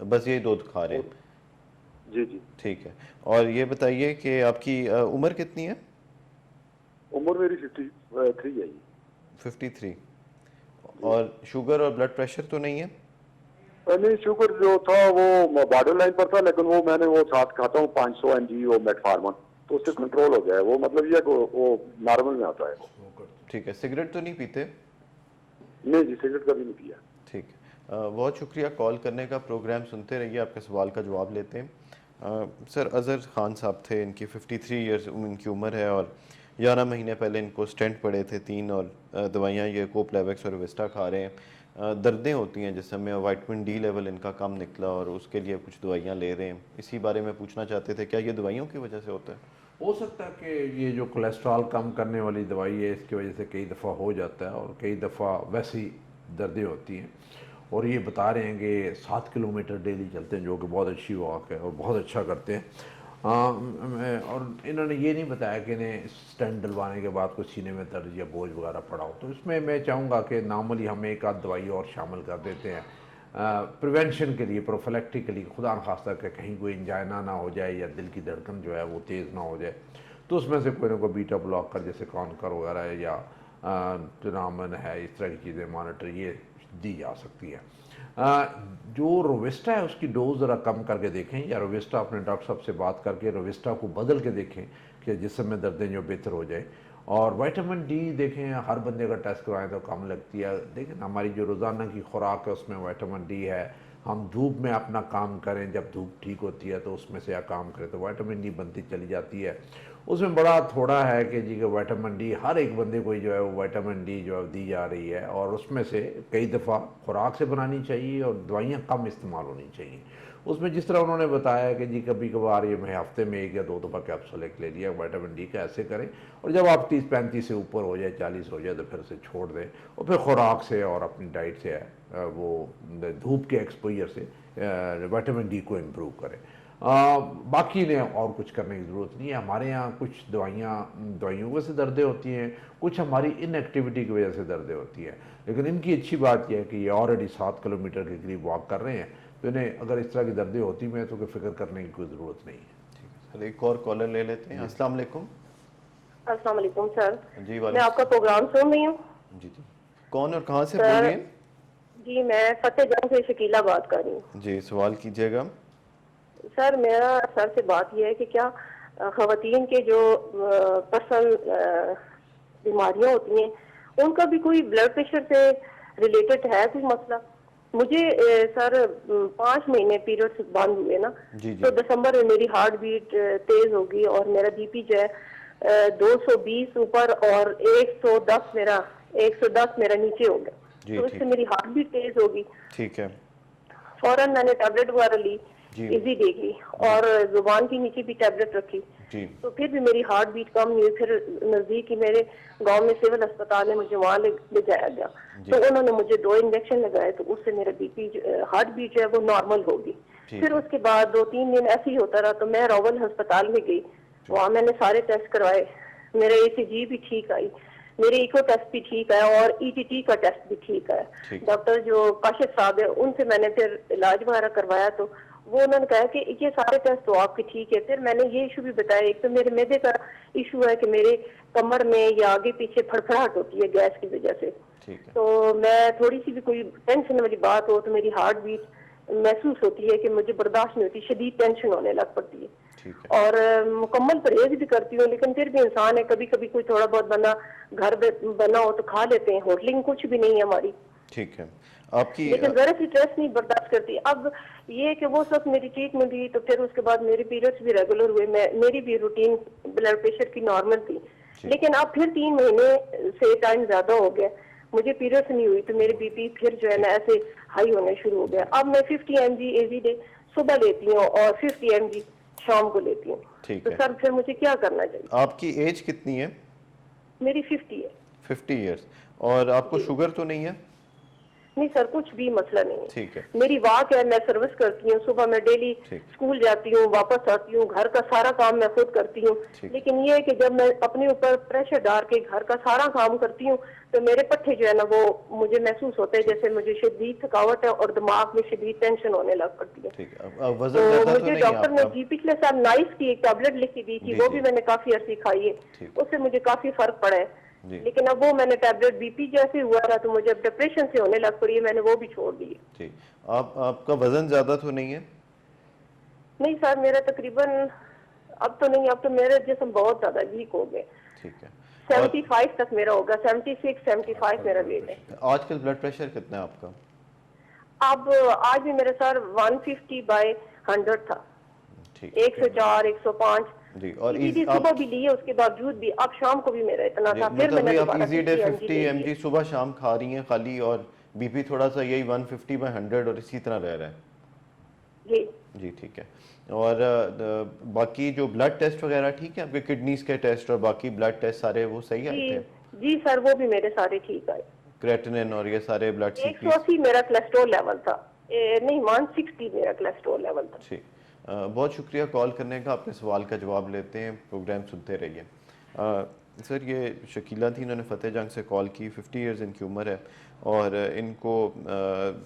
A: बस ये 2 खा रहे हैं?
E: जी जी।
A: ठीक है। और ये बताइए कि आपकी उम्र कितनी है?
E: उम्र मेरी 53 है जी।
A: 53। और शुगर और ब्लड प्रेशर तो नहीं है?
E: नहीं, शुगर जो था वो बॉर्डर लाइन पर था, लेकिन वो मैंने वो साथ खाता हूँ 500 mg वो मेटफार्मन, तो उससे कंट्रोल हो गया है वो, मतलब ये वो नॉर्मल में आता है वो।
A: ठीक है। सिगरेट तो नहीं पीते?
E: नहीं जी, सिगरेट कभी नहीं पिया।
A: ठीक है। बहुत शुक्रिया कॉल करने का। प्रोग्राम सुनते रहिए, आपके सवाल का जवाब लेते हैं। सर अज़हर खान साहब थे, इनकी 53 ईयर्स इनकी उम्र है और 11 महीने पहले इनको स्टेंट पड़े थे 3 और दवाइयाँ ये कोप्लेवेक्स और विस्टा खा रहे हैं। दर्दें होती हैं जिस समय विटामिन डी लेवल इनका कम निकला और उसके लिए कुछ दवाइयाँ ले रहे हैं। इसी बारे में पूछना चाहते थे, क्या ये दवाइयों की वजह से होता है?
B: हो सकता है कि ये जो कोलेस्ट्रॉल कम करने वाली दवाई है इसकी वजह से कई दफ़ा हो जाता है और कई दफ़ा वैसी दर्दें होती हैं। और ये बता रहे हैं कि 7 किलोमीटर डेली चलते हैं, जो कि बहुत अच्छी वॉक है और बहुत अच्छा करते हैं। और इन्होंने ये नहीं बताया कि इन्हें स्टेंट डलवाने के बाद कुछ सीने में दर्द या बोझ वगैरह पड़ा हो। तो इसमें मैं चाहूँगा कि नॉर्मली हम एक आध दवाई और शामिल कर देते हैं प्रिवेंशन के लिए, प्रोफिलैक्टिकली, खुदा न खास्ता कि कहीं कोई इंजाइना ना हो जाए या दिल की धड़कन जो है वो तेज़ ना हो जाए। तो उसमें से कोई ना कोई बीटा ब्लॉकर जैसे कॉनकर वगैरह या ट्रामन है, इस तरह की चीज़ें मॉनिटर ये दी जा सकती है। जो रोविस्टा है उसकी डोज ज़रा कम करके देखें, या रोविस्टा अपने डॉक्टर साहब से बात करके रोविस्टा को बदल के देखें कि जिसमें दर्दें जो बेहतर हो जाए। और विटामिन डी देखें, हर बंदे का टेस्ट करवाएं तो कम लगती है। देखें हमारी जो रोज़ाना की खुराक है उसमें विटामिन डी है। हम धूप में अपना काम करें, जब धूप ठीक होती है तो उसमें से या काम करें तो विटामिन डी बनती चली जाती है। उसमें बड़ा थोड़ा है कि जी कि विटामिन डी हर एक बंदे को जो है वो विटामिन डी जो है दी जा रही है, और उसमें से कई दफ़ा खुराक से बनानी चाहिए और दवाइयाँ कम इस्तेमाल होनी चाहिए। उसमें जिस तरह उन्होंने बताया कि जी कभी कभार ये मैं हफ्ते में 1 या 2 दफ़ा कैप्सूल एक ले लिया विटामिन डी का, ऐसे करें। और जब आप 30-35 से ऊपर हो जाए, 40 हो जाए तो फिर से छोड़ दें और फिर खुराक से और अपनी डाइट से वो धूप के एक्सपोजर से विटामिन डी को इम्प्रूव करें। बाकी ने और कुछ करने की ज़रूरत नहीं है। हमारे यहाँ कुछ दवाइयों की वजह से दर्दें होती हैं, कुछ हमारी इनएक्टिविटी की वजह से दर्दें होती हैं। लेकिन इनकी अच्छी बात यह है कि ये ऑलरेडी 7 किलोमीटर के करीब वॉक कर रहे हैं, तो इन्हें अगर इस तरह की दर्दें होती हैं तो कोई फिक्र करने की कोई ज़रूरत नहीं है।
A: ठीक है सर, एक और कॉलर ले लेते हैं। अस्सलाम वालेकुम।
F: अस्सलाम वालेकुम सर।
A: जी
F: मैं आपका प्रोग्राम सुन रही हूँ।
A: जी जी, कौन और कहाँ से बोल रही हैं?
F: जी मैं फतेहजंग से शकीला बात कर रही हूँ।
A: जी सवाल कीजिएगा।
F: सर मेरा सर से बात यह है कि क्या खवातीन के जो पर्सनल बीमारियां होती हैं उनका भी कोई ब्लड प्रेशर से रिलेटेड है कोई मसला? मुझे सर 5 महीने पीरियड्स बंद हुए ना, तो दिसंबर में मेरी हार्ट बीट तेज होगी और मेरा बीपी जो है 220 ऊपर और 110 मेरा नीचे हो गया, तो इससे मेरी हार्ट बीट तेज होगी।
A: ठीक है,
F: फौरन मैंने टैबलेट वगैरह ली, इजी डे की, और जुबान के नीचे भी टैबलेट रखी, तो फिर भी मेरी हार्ट बीट कम नहीं हुई। फिर नजदीक ही मेरे गांव में सिविल अस्पताल है, मुझे वहां ले जाया गया, तो उन्होंने मुझे 2 इंजेक्शन लगाए, तो उससे मेरा बीपी हार्ट बीट जो है वो नॉर्मल होगी। फिर उसके बाद 2-3 दिन ऐसे ही होता रहा, तो मैं रोवल अस्पताल में गई, वहाँ मैंने सारे टेस्ट करवाए, मेरा ECG भी ठीक आई, मेरे इको टेस्ट भी ठीक है और ETT का टेस्ट भी ठीक है। डॉक्टर जो काशिफ साहब है उनसे मैंने फिर इलाज वगैरह करवाया, तो वो उन्होंने कहा कि ये सारे टेस्ट तो आपके ठीक है। फिर मैंने ये इशू भी बताया, एक तो मेरे मैदे का इशू है कि मेरे कमर में या आगे पीछे फड़फड़ाहट होती है गैस की वजह से, तो मैं थोड़ी सी भी कोई टेंशन वाली बात हो तो मेरी हार्ट बीट महसूस होती है कि मुझे बर्दाश्त नहीं होती, शदीद टेंशन होने लग पड़ती है। और मुकम्मल परहेज भी करती हूँ, लेकिन फिर भी इंसान है, कभी कभी कोई थोड़ा बहुत घर बना हो तो खा लेते हैं, होटलिंग कुछ भी नहीं है हमारी।
A: ठीक है आपकी,
F: लेकिन जरा सी स्ट्रेस नहीं बर्दाश्त करती। अब ये कि वो सब मेरी ट्रीटमेंट हुई, तो फिर उसके बाद मेरे पीरियड्स भी रेगुलर हुए, मेरी भी रूटीन ब्लड प्रेशर की नॉर्मल थी, लेकिन अब फिर 3 महीने से टाइम ज्यादा हो गया, मुझे पीरियड्स नहीं हुई, तो मेरे बीपी फिर जो है ना ऐसे हाई होने शुरू हो गया। अब मैं 50 mg एवरी डे सुबह लेती हूँ और 50 mg शाम को लेती हूँ। तो सर फिर मुझे क्या करना चाहिए?
A: आपकी एज कितनी है?
F: मेरी 50 है।
A: 50 ईयर्स। और आपको शुगर तो नहीं है?
F: नहीं सर, कुछ भी मसला नहीं है।
A: ठीक है,
F: मेरी वाक है, मैं सर्विस करती हूँ, सुबह मैं डेली स्कूल जाती हूँ, वापस आती हूँ, घर का सारा काम मैं खुद करती हूँ, लेकिन ये है कि जब मैं अपने ऊपर प्रेशर डाल के घर का सारा काम करती हूँ तो मेरे पट्टे जो है ना वो मुझे महसूस होते हैं जैसे मुझे शदीद थकावट है और दिमाग में शदीद टेंशन होने लग पड़ती है।
A: तो
F: मुझे डॉक्टर ने जी पिछले साल नाइस की एक टैबलेट लिख के दी थी, वो भी मैंने काफी अर्सी खाई है, उससे मुझे काफी फर्क पड़ा है, लेकिन अब वो मैंने टैबलेट बीपी जैसे हुआ था तो मुझे अब डिप्रेशन से होने लग पड़ी है, मैंने वो भी छोड़ दी।
A: ठीक, आपका वजन ज्यादा तो नहीं है?
F: नहीं सर, मेरा तकरीबन अब तो नहीं, अब तो मेरे जिस्म बहुत ज्यादा वीक हो गए।
A: ठीक है,
F: 75 तक मेरा होगा, 76-75 मेरा वेट है।
A: आजकल ब्लड प्रेशर कितना है आपका?
F: अब आज भी मेरा सर 150/100 था,
A: ठीक
F: 104, 105
A: जी। और
F: सुबह भी लिए, उसके बावजूद भी अब शाम को भी मेरा इतना था। फिर
A: मतलब
F: मैंने
A: वही आप
F: दोबारा
A: इजी डे
F: 50 mg
A: 50 mg सुबह शाम खा रही हैं खाली, और बीपी थोड़ा सा यही 150/100 और इसी तरह रह रहा है।
F: जी
A: जी ठीक है। और बाकी जो ब्लड टेस्ट वगैरह ठीक है, आपके किडनीज के टेस्ट और बाकी ब्लड टेस्ट सारे वो सही आए
F: जी
A: थे?
F: जी सर, वो भी मेरे सारे ठीक आए।
A: क्रेटिनिन और ये सारे ब्लड सीपीस?
F: 180 मेरा कोलेस्ट्रॉल लेवल था, नहीं 160 मेरा कोलेस्ट्रॉल लेवल था।
A: ठीक। बहुत शुक्रिया कॉल करने का, अपने सवाल का जवाब लेते हैं, प्रोग्राम सुनते रहिए। सर ये शकीला थी, इन्होंने फतेह जंग से कॉल की, 50 इयर्स इनकी उम्र है और इनको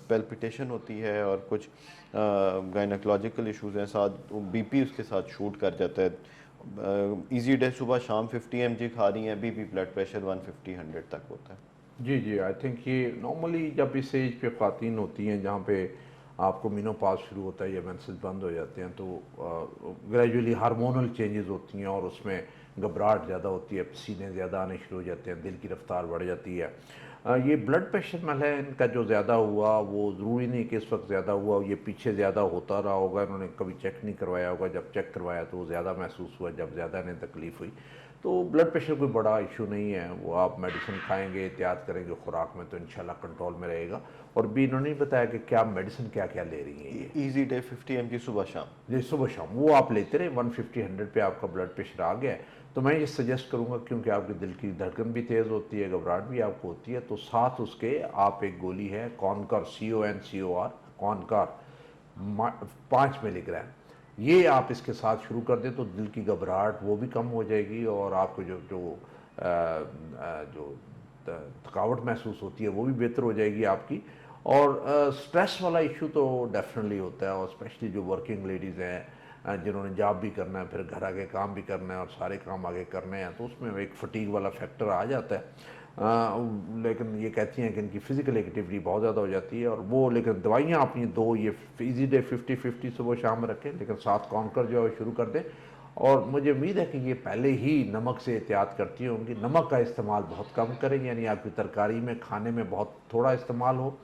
A: पेल्पिटेशन होती है और कुछ गायनोकोलॉजिकल इश्यूज हैं, साथ बीपी उसके साथ शूट कर जाता है। इजी डे सुबह शाम 50 mg खा रही हैं, बीपी ब्लड प्रेशर 150/100 तक होता है।
B: जी जी, आई थिंक ये नॉर्मली जब इस एज पे ख़वातीन होती हैं जहाँ पे आपको मेनोपॉज शुरू होता है या मेंसेस बंद हो जाते हैं, तो ग्रेजुअली हार्मोनल चेंजेस होती हैं और उसमें घबराहट ज़्यादा होती है, पसीने ज़्यादा आने शुरू हो जाते हैं, दिल की रफ्तार बढ़ जाती है। ये ब्लड प्रेशर मतलब है इनका जो ज़्यादा हुआ वो ज़रूरी नहीं कि इस वक्त ज़्यादा हुआ, ये पीछे ज़्यादा होता रहा होगा, इन्होंने कभी चेक नहीं करवाया होगा, जब चेक करवाया तो वो ज़्यादा महसूस हुआ जब ज़्यादा इन्हें तकलीफ़ हुई। तो ब्लड प्रेशर कोई बड़ा इशू नहीं है, वो आप मेडिसिन खाएंगे, एहतियात करेंगे खुराक में तो इंशाल्लाह कंट्रोल में रहेगा। और भी इन्होंने बताया कि क्या मेडिसिन क्या क्या ले रही हैं ये।
A: इजी डे 50 mg सुबह शाम?
B: जी सुबह शाम वो आप लेते रहे, 150-100 पे आपका ब्लड प्रेशर आ गया है तो मैं ये सजेस्ट करूँगा, क्योंकि आपके दिल की धड़कन भी तेज़ होती है, घबराहट भी आपको होती है, तो साथ उसके आप एक गोली है कॉनकर, CONCOR कॉनकर 5 मिलीग्राम, ये आप इसके साथ शुरू कर दें तो दिल की घबराहट वो भी कम हो जाएगी और आपको जो थकावट महसूस होती है वो भी बेहतर हो जाएगी आपकी। और स्ट्रेस वाला इशू तो डेफिनेटली होता है, और स्पेशली जो वर्किंग लेडीज़ हैं जिन्होंने जॉब भी करना है, फिर घर आके काम भी करना है और सारे काम आगे करने हैं, तो उसमें एक फटीग वाला फैक्टर आ जाता है। लेकिन ये कहती हैं कि इनकी फ़िज़िकल एक्टिविटी बहुत ज़्यादा हो जाती है और वो, लेकिन दवाइयाँ अपनी दो ये इजी डे 50-50 सुबह शाम रखें, लेकिन साथ कॉन्कर जो है शुरू कर दें। और मुझे उम्मीद है कि ये पहले ही नमक से एहतियात करती होंगी, नमक का इस्तेमाल बहुत कम करें, यानी आपकी तरकारी में खाने में बहुत थोड़ा इस्तेमाल हो,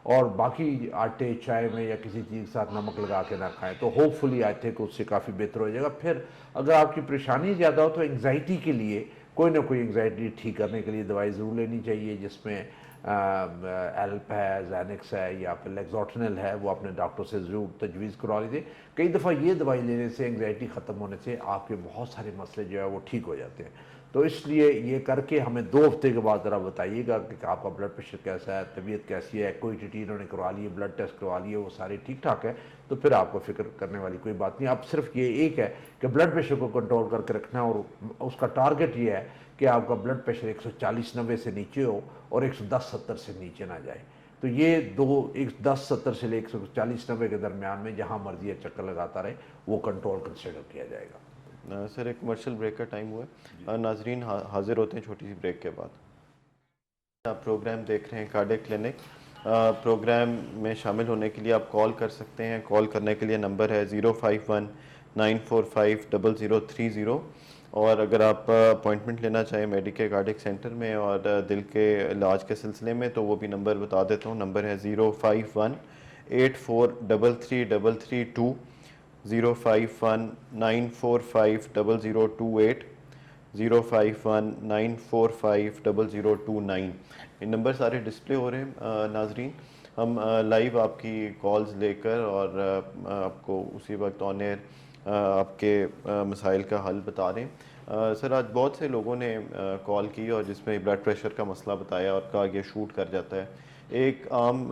B: और बाकी आटे चाय में या किसी चीज़ के साथ नमक लगा के ना खाएं, तो होपफुली आई थिंक उससे काफ़ी बेहतर हो जाएगा। फिर अगर आपकी परेशानी ज़्यादा हो तो एंग्जाइटी के लिए कोई ना कोई एंग्जाइटी ठीक करने के लिए दवाई ज़रूर लेनी चाहिए, जिसमें एल्प है, जैनिक्स है या फिर लेक्सोटनिल है, वो अपने डॉक्टर से ज़रूर तजवीज़ करवा लीजिए। कई दफ़ा ये दवाई लेने से, एंग्जाइटी ख़त्म होने से आपके बहुत सारे मसले जो है वो ठीक हो जाते हैं। तो इसलिए ये करके हमें 2 हफ्ते के बाद ज़रा बताइएगा कि आपका ब्लड प्रेशर कैसा है, तबीयत कैसी है, कोई टीटी इन्होंने करवा ली है, ब्लड टेस्ट करवा लिए, वो सारे ठीक ठाक है, तो फिर आपको फिक्र करने वाली कोई बात नहीं। अब सिर्फ ये एक है कि ब्लड प्रेशर को कंट्रोल करके रखना, और उसका टारगेट ये है कि आपका ब्लड प्रेशर 140/90 से नीचे हो और 110/70 से नीचे ना जाए। तो ये 110/70 से ले 140/90 के दरमियान में जहाँ मर्जी है चक्कर लगाता रहे, वो कंट्रोल कंसिडर किया जाएगा।
A: सर एक कमर्शियल ब्रेक का टाइम हुआ है, नाजरीन हाजिर होते हैं छोटी सी ब्रेक के बाद। आप प्रोग्राम देख रहे हैं कार्डियक क्लिनिक। प्रोग्राम में शामिल होने के लिए आप कॉल कर सकते हैं। कॉल करने के लिए नंबर है 051-945-0030, और अगर आप अपॉइंटमेंट लेना चाहें मेडिके कार्डियक सेंटर में और दिल के इलाज के सिलसिले में, तो वो भी नंबर बता देता हूँ। नंबर है 051-84333332, 051-945-0028, 051-945-0029। इन नंबर सारे डिस्प्ले हो रहे हैं नाजरीन। हम लाइव आपकी कॉल्स लेकर और आपको उसी वक्त ऑन एयर आपके मसाइल का हल बता रहे हैं। सर आज बहुत से लोगों ने कॉल की और जिसमें ब्लड प्रेशर का मसला बताया और कहा ये शूट कर जाता है। एक आम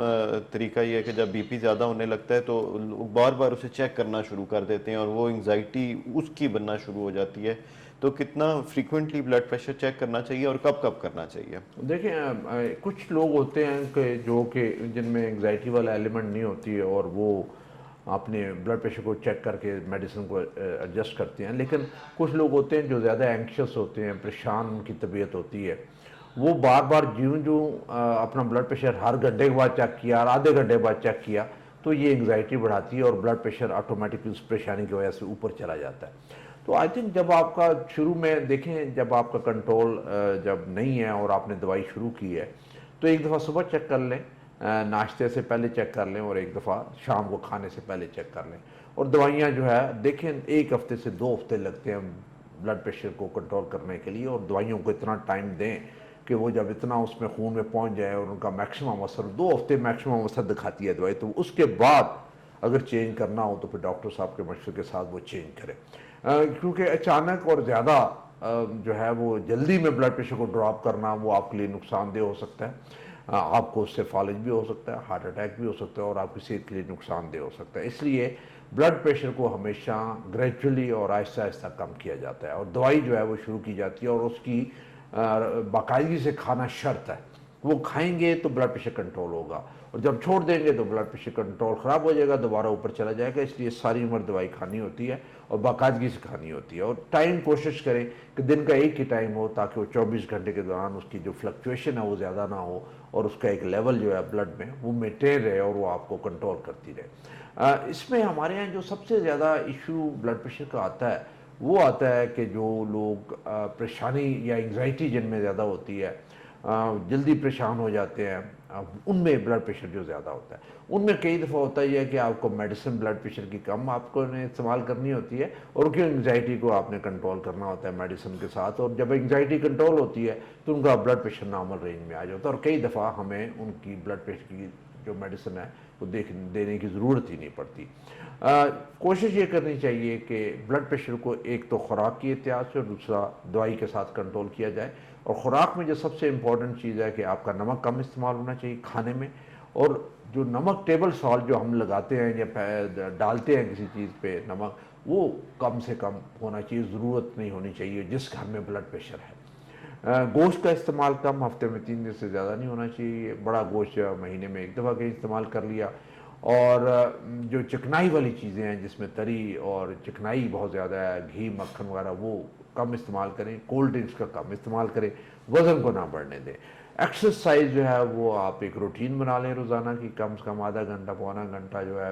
A: तरीका ये है कि जब बीपी ज़्यादा होने लगता है तो लोग बार बार उसे चेक करना शुरू कर देते हैं और वो एंग्जाइटी उसकी बनना शुरू हो जाती है। तो कितना फ्रीक्वेंटली ब्लड प्रेशर चेक करना चाहिए और कब कब करना चाहिए?
B: देखें, कुछ लोग होते हैं कि जिनमें एंग्जाइटी वाला एलिमेंट नहीं होती है और वो अपने ब्लड प्रेशर को चेक करके मेडिसिन को एडजस्ट करते हैं, लेकिन कुछ लोग होते हैं जो ज़्यादा एंक्शस होते हैं, परेशान उनकी तबीयत होती है, वो बार बार ज्यों अपना ब्लड प्रेशर हर घंटे के बाद चेक किया और आधे घंटे बाद चेक किया, तो ये एंग्जाइटी बढ़ाती है और ब्लड प्रेशर ऑटोमेटिकली उस परेशानी की वजह से ऊपर चला जाता है। तो आई थिंक जब आपका शुरू में देखें, जब आपका कंट्रोल जब नहीं है और आपने दवाई शुरू की है, तो एक दफ़ा सुबह चेक कर लें नाश्ते से पहले चेक कर लें और एक दफ़ा शाम को खाने से पहले चेक कर लें। और दवाइयाँ जो है देखें 1 हफ्ते से 2 हफ्ते लगते हैं ब्लड प्रेशर को कंट्रोल करने के लिए, और दवाइयों को इतना टाइम दें कि वो जब इतना उसमें खून में पहुंच जाए और उनका मैक्सिमम असर 2 हफ्ते मैक्सिमम असर दिखाती है दवाई, तो उसके बाद अगर चेंज करना हो तो फिर डॉक्टर साहब के मशवरे के साथ वो चेंज करें। क्योंकि अचानक और ज़्यादा जो है वो जल्दी में ब्लड प्रेशर को ड्रॉप करना वो आपके लिए नुकसानदेह हो सकता है। आपको उससे फॉलेज भी हो सकता है, हार्ट अटैक भी हो सकता है और आपकी सेहत के लिए नुकसानदेह हो सकता है। इसलिए ब्लड प्रेशर को हमेशा ग्रेजुअली और आहिस्ता आहिस्ता कम किया जाता है, और दवाई जो है वो शुरू की जाती है और उसकी बाकायदगी से खाना शर्त है। वो खाएंगे तो ब्लड प्रेशर कंट्रोल होगा, और जब छोड़ देंगे तो ब्लड प्रेशर कंट्रोल ख़राब हो जाएगा, दोबारा ऊपर चला जाएगा। इसलिए सारी उम्र दवाई खानी होती है और बाकायदगी से खानी होती है। और टाइम कोशिश करें कि दिन का एक ही टाइम हो, ताकि वो 24 घंटे के दौरान उसकी जो फ्लक्चुएशन है वो ज़्यादा ना हो और उसका एक लेवल जो है ब्लड में वो मेंटेन रहे और वो आपको कंट्रोल करती रहे। इसमें हमारे यहाँ जो सबसे ज़्यादा इशू ब्लड प्रेशर का आता है वो आता है कि जो लोग परेशानी या एंग्जाइटी जिनमें ज़्यादा होती है, जल्दी परेशान हो जाते हैं, उनमें ब्लड प्रेशर जो ज़्यादा होता है। उनमें कई दफ़ा होता ही है कि आपको मेडिसिन ब्लड प्रेशर की कम आपको इस्तेमाल करनी होती है और उनकी एंग्जाइटी को आपने कंट्रोल करना होता है मेडिसिन के साथ, और जब एंग्जाइटी कंट्रोल होती है तो उनका ब्लड प्रेशर नॉर्मल रेंज में आ जाता है, और कई दफ़ा हमें उनकी ब्लड प्रेशर की जो मेडिसिन है वो देने की ज़रूरत ही नहीं पड़ती। कोशिश ये करनी चाहिए कि ब्लड प्रेशर को एक तो खुराक की एहतियात से और दूसरा दवाई के साथ कंट्रोल किया जाए। और ख़ुराक में जो सबसे इम्पॉर्टेंट चीज़ है कि आपका नमक कम इस्तेमाल होना चाहिए खाने में, और जो नमक टेबल सॉल्ट जो हम लगाते हैं या डालते हैं किसी चीज़ पे नमक, वो कम से कम होना चाहिए, ज़रूरत नहीं होनी चाहिए जिस घर में ब्लड प्रेशर है। गोश्त का इस्तेमाल कम, हफ्ते में 3 दिन से ज़्यादा नहीं होना चाहिए। बड़ा गोश्त महीने में 1 दफ़ा कहीं इस्तेमाल कर लिया। और जो चिकनाई वाली चीज़ें हैं जिसमें तरी और चिकनाई बहुत ज़्यादा है, घी मक्खन वगैरह, वो कम इस्तेमाल करें। कोल्ड ड्रिंक्स का कम इस्तेमाल करें, वज़न को ना बढ़ने दें। एक्सरसाइज जो है वो आप एक रूटीन बना लें रोज़ाना की, कम से कम आधा घंटा पौना घंटा जो है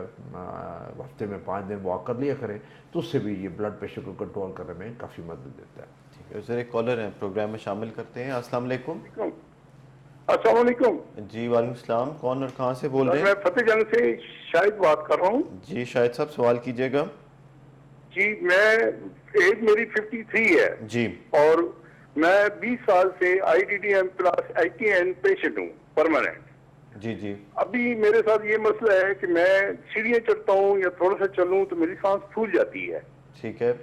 B: हफ्ते में 5 दिन वॉक कर लिया करें, तो उससे भी ये ब्लड प्रेशर को कंट्रोल करने में काफ़ी मदद देता है।
A: ठीक है सर, एक कॉलर है प्रोग्राम में शामिल करते हैं। अस्सलाम वालेकुम।
C: अस्सलाम वालेकुम
A: जी वालेकुम सलाम, कौन और कहाँ से बोल रहे हैं?
C: मैं फतेह जंग से शाहिद बात कर रहा हूँ।
A: जी शाहिद साहब, सवाल कीजिएगा।
C: जी, मैं एज मेरी 53 है
A: जी,
C: और मैं 20 साल से ITTM प्लस ITN पेशेंट हूँ परमानेंट।
A: जी जी,
C: अभी मेरे साथ ये मसला है कि मैं सीढ़ियाँ चढ़ता हूँ या थोड़ा सा चलूँ तो मेरी सांस फूल जाती है।
A: ठीक है।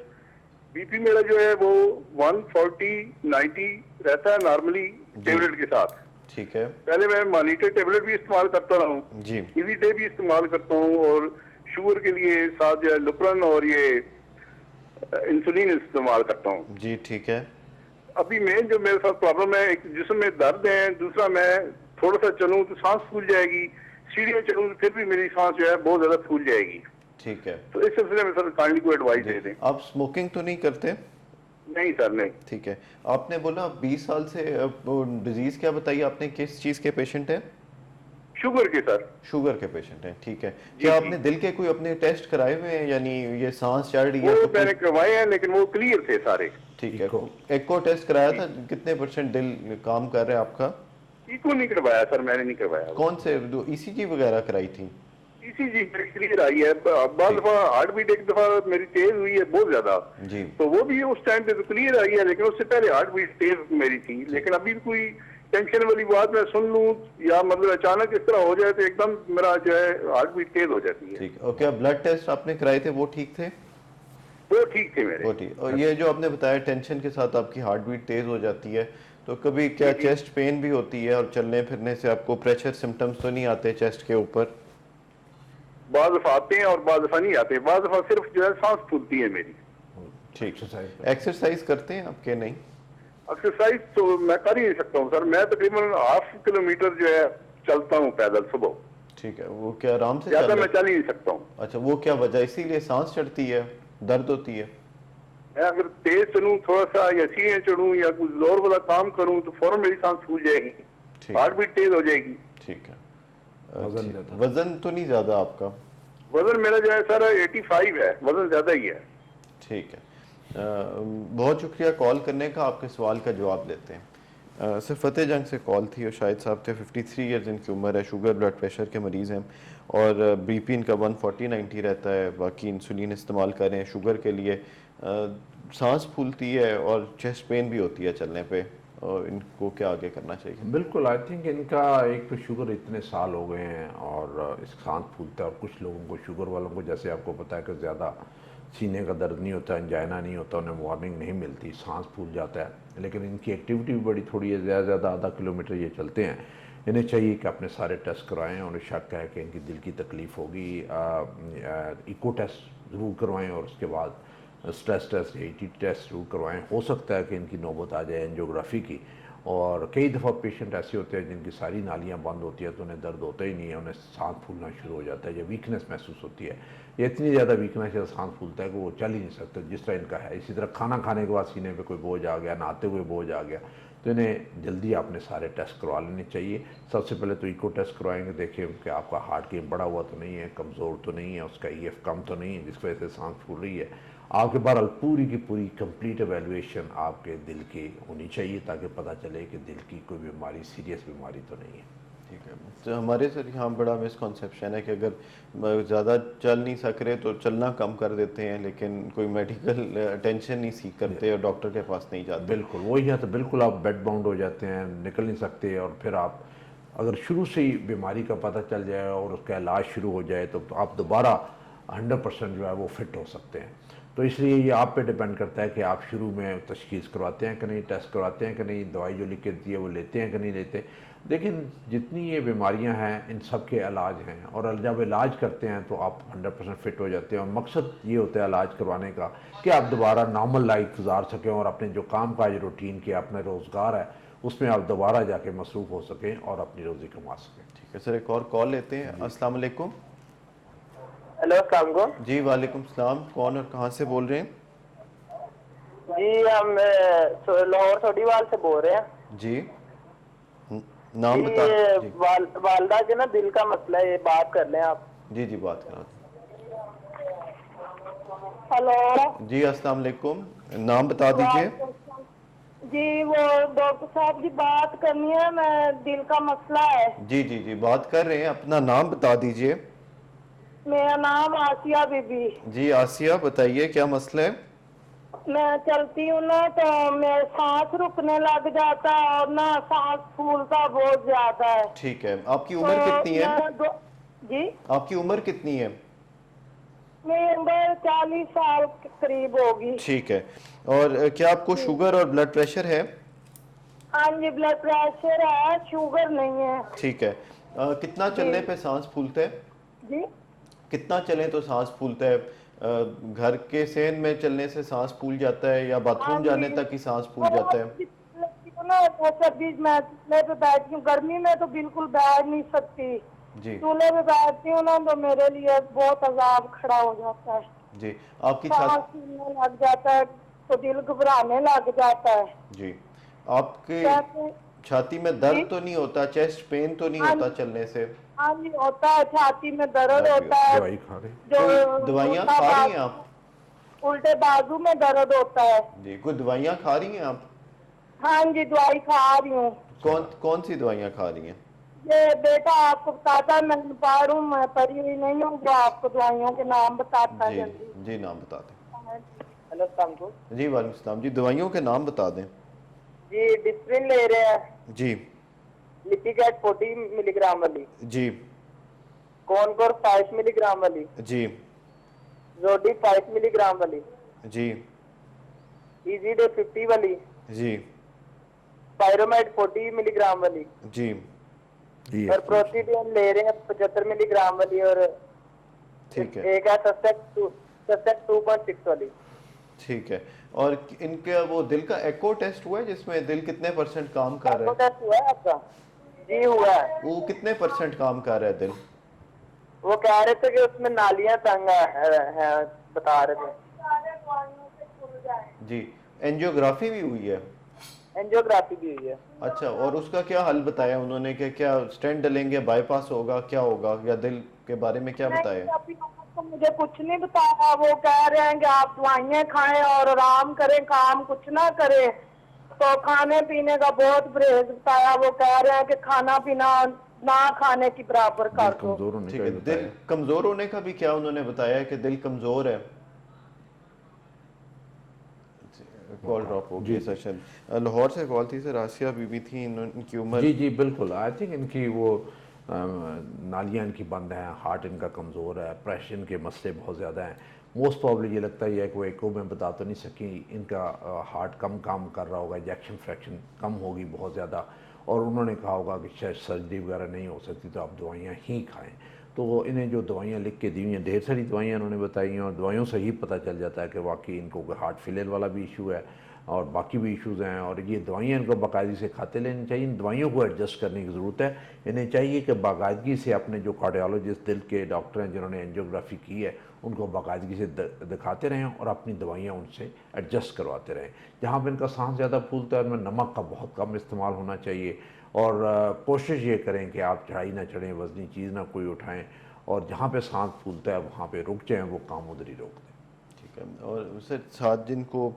C: BP मेरा जो है वो 140/90 रहता है नॉर्मली टेबलेट के साथ।
A: ठीक है।
C: पहले मैं मॉनिटर टेबलेट भी इस्तेमाल करता रहा हूँ,
A: जी
C: इजी डे भी इस्तेमाल करता हूँ, और शुगर के लिए साथ जो है लुप्रन और ये इंसुलिन इस्तेमाल करता हूँ।
A: जी ठीक है।
C: अभी मेन जो मेरे साथ प्रॉब्लम है, एक जिस्म में दर्द है, दूसरा मैं थोड़ा सा चलूँ तो सांस फूल जाएगी, सीढ़ियाँ चलूँ तो फिर भी मेरी सांस जो है बहुत ज्यादा फूल जाएगी।
A: ठीक है।
C: तो इस सिलसिले में सर काइंडली को एडवाइस दे दें।
A: आप स्मोकिंग तो नहीं करते?
C: नहीं सर, नहीं।
A: ठीक है। आपने बोला 20 साल से डिजीज क्या बताइए आपने, किस चीज के पेशेंट हैं?
C: शुगर के सर।
A: शुगर के पेशेंट हैं, ठीक है। क्या आपने दिल के कोई अपने टेस्ट कराए हुए हैं, यानी ये सांस चढ़ रही है
C: वो
A: तो
C: मैंने करवाए हैं लेकिन वो क्लियर थे सारे।
A: ठीक है। एको टेस्ट कराया था, कितने % दिल काम कर रहा है आपका?
C: इको नहीं करवाया सर, मैंने नहीं करवाया।
A: कौन से ECG वगैरह कराई थी?
C: ECG क्लियर आई है, बाद दफा हार्ट बीट एक दफा मेरी तेज हुई है बहुत ज्यादा,
A: जी
C: तो वो भी उस टाइम पे तो क्लियर आई है, लेकिन उससे पहले हार्ट बीट तेज मेरी थी। लेकिन अभी कोई टेंशन वाली बात मैं सुन लूं या मतलब अचानक इस तरह हो जाए तो एकदम मेरा जो है हार्ट बीट तेज हो जाती है।
A: ठीक। और क्या ब्लड टेस्ट आपने कराए थे वो ठीक थे?
C: वो ठीक थे मेरे।
A: वो ठीक। और ये जो आपने बताया टेंशन के साथ आपकी हार्ट बीट तेज हो जाती है, तो कभी क्या चेस्ट पेन भी होती है और चलने फिरने से आपको प्रेशर सिम्टम्स तो नहीं आते चेस्ट के ऊपर?
C: बाद दफा आते हैं और बाद दफा नहीं आते, बाद दफा सिर्फ जो है सांस फूलती है मेरी।
A: ठीक। एक्सरसाइज करते हैं आपके? नहीं,
C: एक्सरसाइज तो मैं कर ही नहीं सकता हूँ सर, मैं तकरीबन 1/2 किलोमीटर जो है चलता हूँ पैदल सुबह।
A: ठीक है। वो क्या आराम से
C: ज्यादा मैं चल ही नहीं सकता हूँ।
A: अच्छा, वो क्या वजह, इसीलिए सांस चढ़ती है, दर्द होती है?
C: मैं अगर तेज चलूँ थोड़ा सा या सीढ़ियाँ चढ़ूँ या कुछ जोर वाला काम करूँ तो फौरन मेरी सांस फूल जाएगी, हार्ट बीट तेज हो जाएगी।
A: ठीक है।
B: वजन
A: तो नहीं ज्यादा आपका?
C: वजन मेरा जो है सर 85 है, वजन ज्यादा ही है।
A: ठीक है। बहुत शुक्रिया कॉल करने का, आपके सवाल का जवाब देते हैं। सर फतेह जंग से कॉल थी और शाहिद साहब थे, 53 ईयर्स इनकी उम्र है, शुगर ब्लड प्रेशर के मरीज़ हैं और बीपी इनका 140/90 रहता है, बाकी इंसुलिन इस्तेमाल कर रहे हैं शुगर के लिए। सांस फूलती है और चेस्ट पेन भी होती है चलने पे, और इनको क्या आगे करना चाहिए?
B: बिल्कुल, आई थिंक इनका एक तो शुगर इतने साल हो गए हैं और इस सांस फूलता है, और कुछ लोगों को शुगर वालों को जैसे आपको पता है कि ज़्यादा सीने का दर्द नहीं होता, एंजाइना नहीं होता, उन्हें वार्निंग नहीं मिलती, सांस फूल जाता है, लेकिन इनकी एक्टिविटी भी बड़ी थोड़ी है, ज़्यादा आधा किलोमीटर ये चलते हैं। इन्हें चाहिए कि अपने सारे टेस्ट करवाएं, उन्हें शक है कि इनकी दिल की तकलीफ़ होगी, इको टेस्ट ज़रूर करवाएं और उसके बाद स्ट्रेस टेस्ट या ईटी टेस्ट ज़रूर करवाएं। हो सकता है कि इनकी नौबत आ जाए एंजियोग्राफी की, और कई दफ़ा पेशेंट ऐसे होते हैं जिनकी सारी नालियाँ बंद होती है तो उन्हें दर्द होता ही नहीं है, उन्हें सांस फूलना शुरू हो जाता है या वीकनेस महसूस होती है, या इतनी ज़्यादा वीकनेस या सांस फूलता है कि वो चल ही नहीं सकते जिस तरह इनका है। इसी तरह खाना खाने के बाद सीने पे कोई बोझ आ गया, नहाते हुए बोझ आ गया, तो इन्हें जल्दी आपने सारे टेस्ट करवा लेने चाहिए। सबसे पहले तो इको टेस्ट करवाएंगे, देखें कि आपका हार्ट गेम बढ़ा हुआ तो नहीं है, कमज़ोर तो नहीं है, उसका ईएफ कम तो नहीं है जिस वजह से सांस फूल रही है। आपके बहरहाल पूरी की पूरी कंप्लीट एवेलुएशन आपके दिल की होनी चाहिए ताकि पता चले कि दिल की कोई बीमारी, सीरियस बीमारी तो नहीं है।
A: ठीक है, तो हमारे सर यहाँ बड़ा मिसकॉन्सेप्शन है कि अगर ज़्यादा चल नहीं सक रहे तो चलना कम कर देते हैं, लेकिन कोई मेडिकल अटेंशन नहीं सीख करते और डॉक्टर के पास नहीं जाते।
B: बिल्कुल वही है, तो बिल्कुल आप बेड बाउंड हो जाते हैं, निकल नहीं सकते, और फिर आप अगर शुरू से ही बीमारी का पता चल जाए और उसका इलाज शुरू हो जाए तो आप दोबारा 100% जो है वो फिट हो सकते हैं। तो इसलिए ये आप पे डिपेंड करता है कि आप शुरू में तशखीस करवाते हैं कि नहीं, टेस्ट करवाते हैं कि नहीं, दवाई जो लिख के दी है वो लेते हैं कि नहीं लेते। लेकिन जितनी ये बीमारियां हैं इन सब के इलाज हैं, और जब इलाज करते हैं तो आप 100% फिट हो जाते हैं, और मकसद ये होता है इलाज करवाने का कि आप दोबारा नॉर्मल लाइफ गुजार सकें और अपने जो काम काज रूटीन के अपने रोज़गार है उसमें आप दोबारा जाके मसरूफ़ हो सकें और अपनी रोज़ी कमा सकें।
A: ठीक है सर, एक और कॉल लेते हैं। अस्सलाम वालेकुम।
G: हेलो अस्सलाम वालेकुम।
A: जी वालेकुम सलाम, कौन और कहाँ से बोल रहे हैं?
G: जी हम लाहौर सोडीवाल से बोल रहे हैं।
A: जी नाम
G: जी,
A: बता। जी
G: वालदा के ना दिल का मसला है, ये बात कर लें आप।
A: जी जी बात करा।
F: हेलो
A: जी अस्सलाम वालेकुम, नाम बता दीजिए।
F: जी, वो डॉक्टर साहब की बात करनी है, मैं दिल का मसला है।
A: जी जी जी बात कर रहे हैं, अपना नाम बता दीजिए।
F: मेरा नाम आसिया बीबी।
A: जी आसिया, बताइए क्या मसला है?
F: मैं चलती हूँ ना तो मेरे सांस रुकने लग जाता है और ना सांस फूलता बहुत ज्यादा है।
A: ठीक है, आपकी उम्र कितनी है?
F: जी
A: आपकी उम्र कितनी है?
F: मेरी उम्र 40 साल के करीब होगी।
A: ठीक है, और क्या आपको शुगर और ब्लड प्रेशर है?
F: हाँ जी, ब्लड प्रेशर है, शुगर नहीं है।
A: ठीक है, कितना चलने पे सांस फूलता है?
F: जी
A: कितना चलें तो सांस फूलता है? घर के सेन में चलने से सांस फूल जाता है या बाथरूम जाने तक ही सांस फूल जाता है?
F: मैं तो बैठती हूँ, गर्मी में तो बिल्कुल बैठ नहीं सकती।
A: जी
F: चूल्हे पे बैठती हूँ ना तो मेरे लिए बहुत अजाब खड़ा हो जाता है।
A: जी, आपकी
F: सांस फूलने लग जाता है तो दिल घबराने लग जाता है।
A: जी, आपके छाती में दर्द तो नहीं होता, चेस्ट पेन तो नहीं होता चलने से?
F: हाँ जी होता है, छाती में दर्द होता है।
B: दवाई खा रहे?
A: कोई दवाइयाँ खा रही हैं आप?
F: उल्टे बाजू में दर्द होता है।
A: जी, कोई दवाइयाँ खा रही हैं आप?
F: हाँ जी दवाई खा रही हूँ।
A: कौन कौन सी दवाइयाँ खा रही हैं?
F: ये बेटा आपको बताता है, मैं पढ़ हूँ, मैं पढ़ी हुई नहीं हूँ, वो आपको दवाइयों के नाम बताता है।
A: जी जी नाम बता दें।
G: हेलो अस्सलाम वालेकुम।
A: जी वालेकुम सलाम। जी दवाइयों के नाम बता दें।
G: जी डिस्प्रिन ले रहे हैं,
A: जी
G: लिपिगैट 40 मिलीग्राम वाली,
A: जी
G: कॉनकोर 5 मिलीग्राम वाली,
A: जी
G: जोडी 5 मिलीग्राम वाली,
A: जी
G: इजी डे 50 वाली,
A: जी
G: पायरोमेड 40 मिलीग्राम वाली,
A: जी
G: और प्रोसीडियन ले रहे हैं 75 मिलीग्राम वाली, और
A: ठीक है
G: एक है सस्टेक्ट 2.6 वाली।
A: ठीक है, और इनका वो दिल का एको टेस्ट हुआ है जिसमें दिल कितने % काम कर रहा है?
G: टेस्ट हुआ है आपका? जी हुआ है।
A: वो कितने % काम कर रहा है दिल?
G: वो कह रहे थे कि उसमें नालियां तंग है, बता रहे थे।
A: जी, एंजियोग्राफी भी हुई है?
G: एंजियोग्राफी भी हुई है।
A: अच्छा, और उसका क्या हल बताया उन्होंने कि क्या स्टेंट डलेंगे, बाईपास होगा, क्या होगा, या दिल के बारे में क्या बताया?
F: तो मुझे कुछ नहीं बताया, वो कह रहे हैं कि आप दवाइयाँ खाएं और आराम करें, काम कुछ ना करें।
G: तो खाने पीने का बहुत परहेज बताया। वो कह रहे हैं कि खाना पीना ना खाने की बराबर
B: दिल
G: कर दो।
B: कमज़ोर होने
A: ठीक
B: का
A: है,
B: भी
A: दिल
B: बताया।
A: कमज़ोर होने का भी क्या उन्होंने बताया कि दिल कमज़ोर है? कॉल ड्रॉप हो
B: जी
A: गई
B: जी
A: सेशन। लाहौर से कॉल थी सर, आसिया बीबी थी, इनकी उम्र।
B: जी जी बिल्कुल। आई थिंक इनकी वो नालियाँ इनकी बंद हैं, हार्ट इनका कमज़ोर है, प्रेशर इनके मसले बहुत ज़्यादा हैं। मोस्ट प्रॉब्ली ये लगता ही है कि वो एको में बता तो नहीं सकी, इनका हार्ट कम काम कर रहा होगा, इजेक्शन फ्रैक्शन कम होगी बहुत ज़्यादा, और उन्होंने कहा होगा कि शायद सर्जरी वगैरह नहीं हो सकती तो आप दवाइयाँ ही खाएँ। तो इन्हें जो दवाइयाँ लिख के दी हुई हैं, ढेर सारी दवाइयाँ उन्होंने बताई हैं, और दवाइयों से ही पता चल जाता है कि वाकई इनको कोई हार्ट फेलियर वाला भी इशू है और बाकी भी इश्यूज़ हैं। और ये दवाइयाँ इनको बाकायदगी से खाते लेनी चाहिए। इन दवाइयों को एडजस्ट करने की ज़रूरत है। इन्हें चाहिए कि बाकायदगी से अपने जो कार्डियोलॉजिस्ट, दिल के डॉक्टर हैं जिन्होंने एंजियोग्राफी की है, उनको बाकायदगी से दिखाते रहें और अपनी दवाइयाँ उनसे एडजस्ट करवाते रहें। जहाँ पर इनका सांस ज़्यादा फूलता है उनमें नमक का बहुत कम इस्तेमाल होना चाहिए, और कोशिश ये करें कि आप चढ़ाई ना चढ़ें, वज़नी चीज़ ना कोई उठाएँ, और जहाँ पे सांस फूलता है वहाँ पे रुक जाएँ, वो काम उधर ही रोक दें।
A: ठीक है, और सर साथ जिनको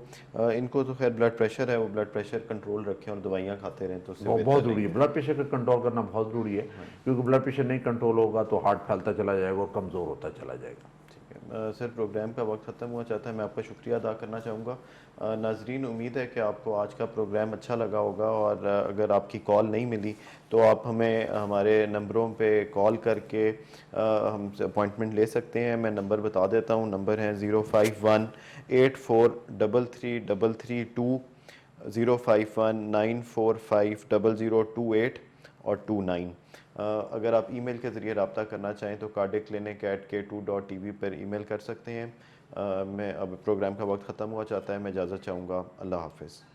A: इनको तो खैर ब्लड प्रेशर है, वो ब्लड प्रेशर कंट्रोल रखें और दवाइयाँ खाते रहें तो उससे
B: वो
A: बेहतर
B: बहुत ज़रूरी है,
A: रहेंगे।
B: ब्लड प्रेशर का कंट्रोल करना बहुत ज़रूरी है, क्योंकि ब्लड प्रेशर नहीं कंट्रोल होगा तो हार्ट फैलता चला जाएगा और कमज़ोर होता चला जाएगा।
A: ठीक है सर, प्रोग्राम का वक्त ख़त्म हुआ चाहता है, मैं आपका शुक्रिया अदा करना चाहूँगा। नाजरीन, उम्मीद है कि आपको आज का प्रोग्राम अच्छा लगा होगा, और अगर आपकी कॉल नहीं मिली तो आप हमें हमारे नंबरों पे कॉल करके हमसे अपॉइंटमेंट ले सकते हैं। मैं नंबर बता देता हूँ, नंबर है 05184333332, 051945002 और 29। अगर आप ईमेल के ज़रिए रब्ता करना चाहें तो cardiaclinic@k2.tv पर ईमेल कर सकते हैं। मैं अब प्रोग्राम का वक्त ख़त्म हुआ चाहता है, मैं इजाज़त चाहूँगा। अल्लाह हाफ़िज़।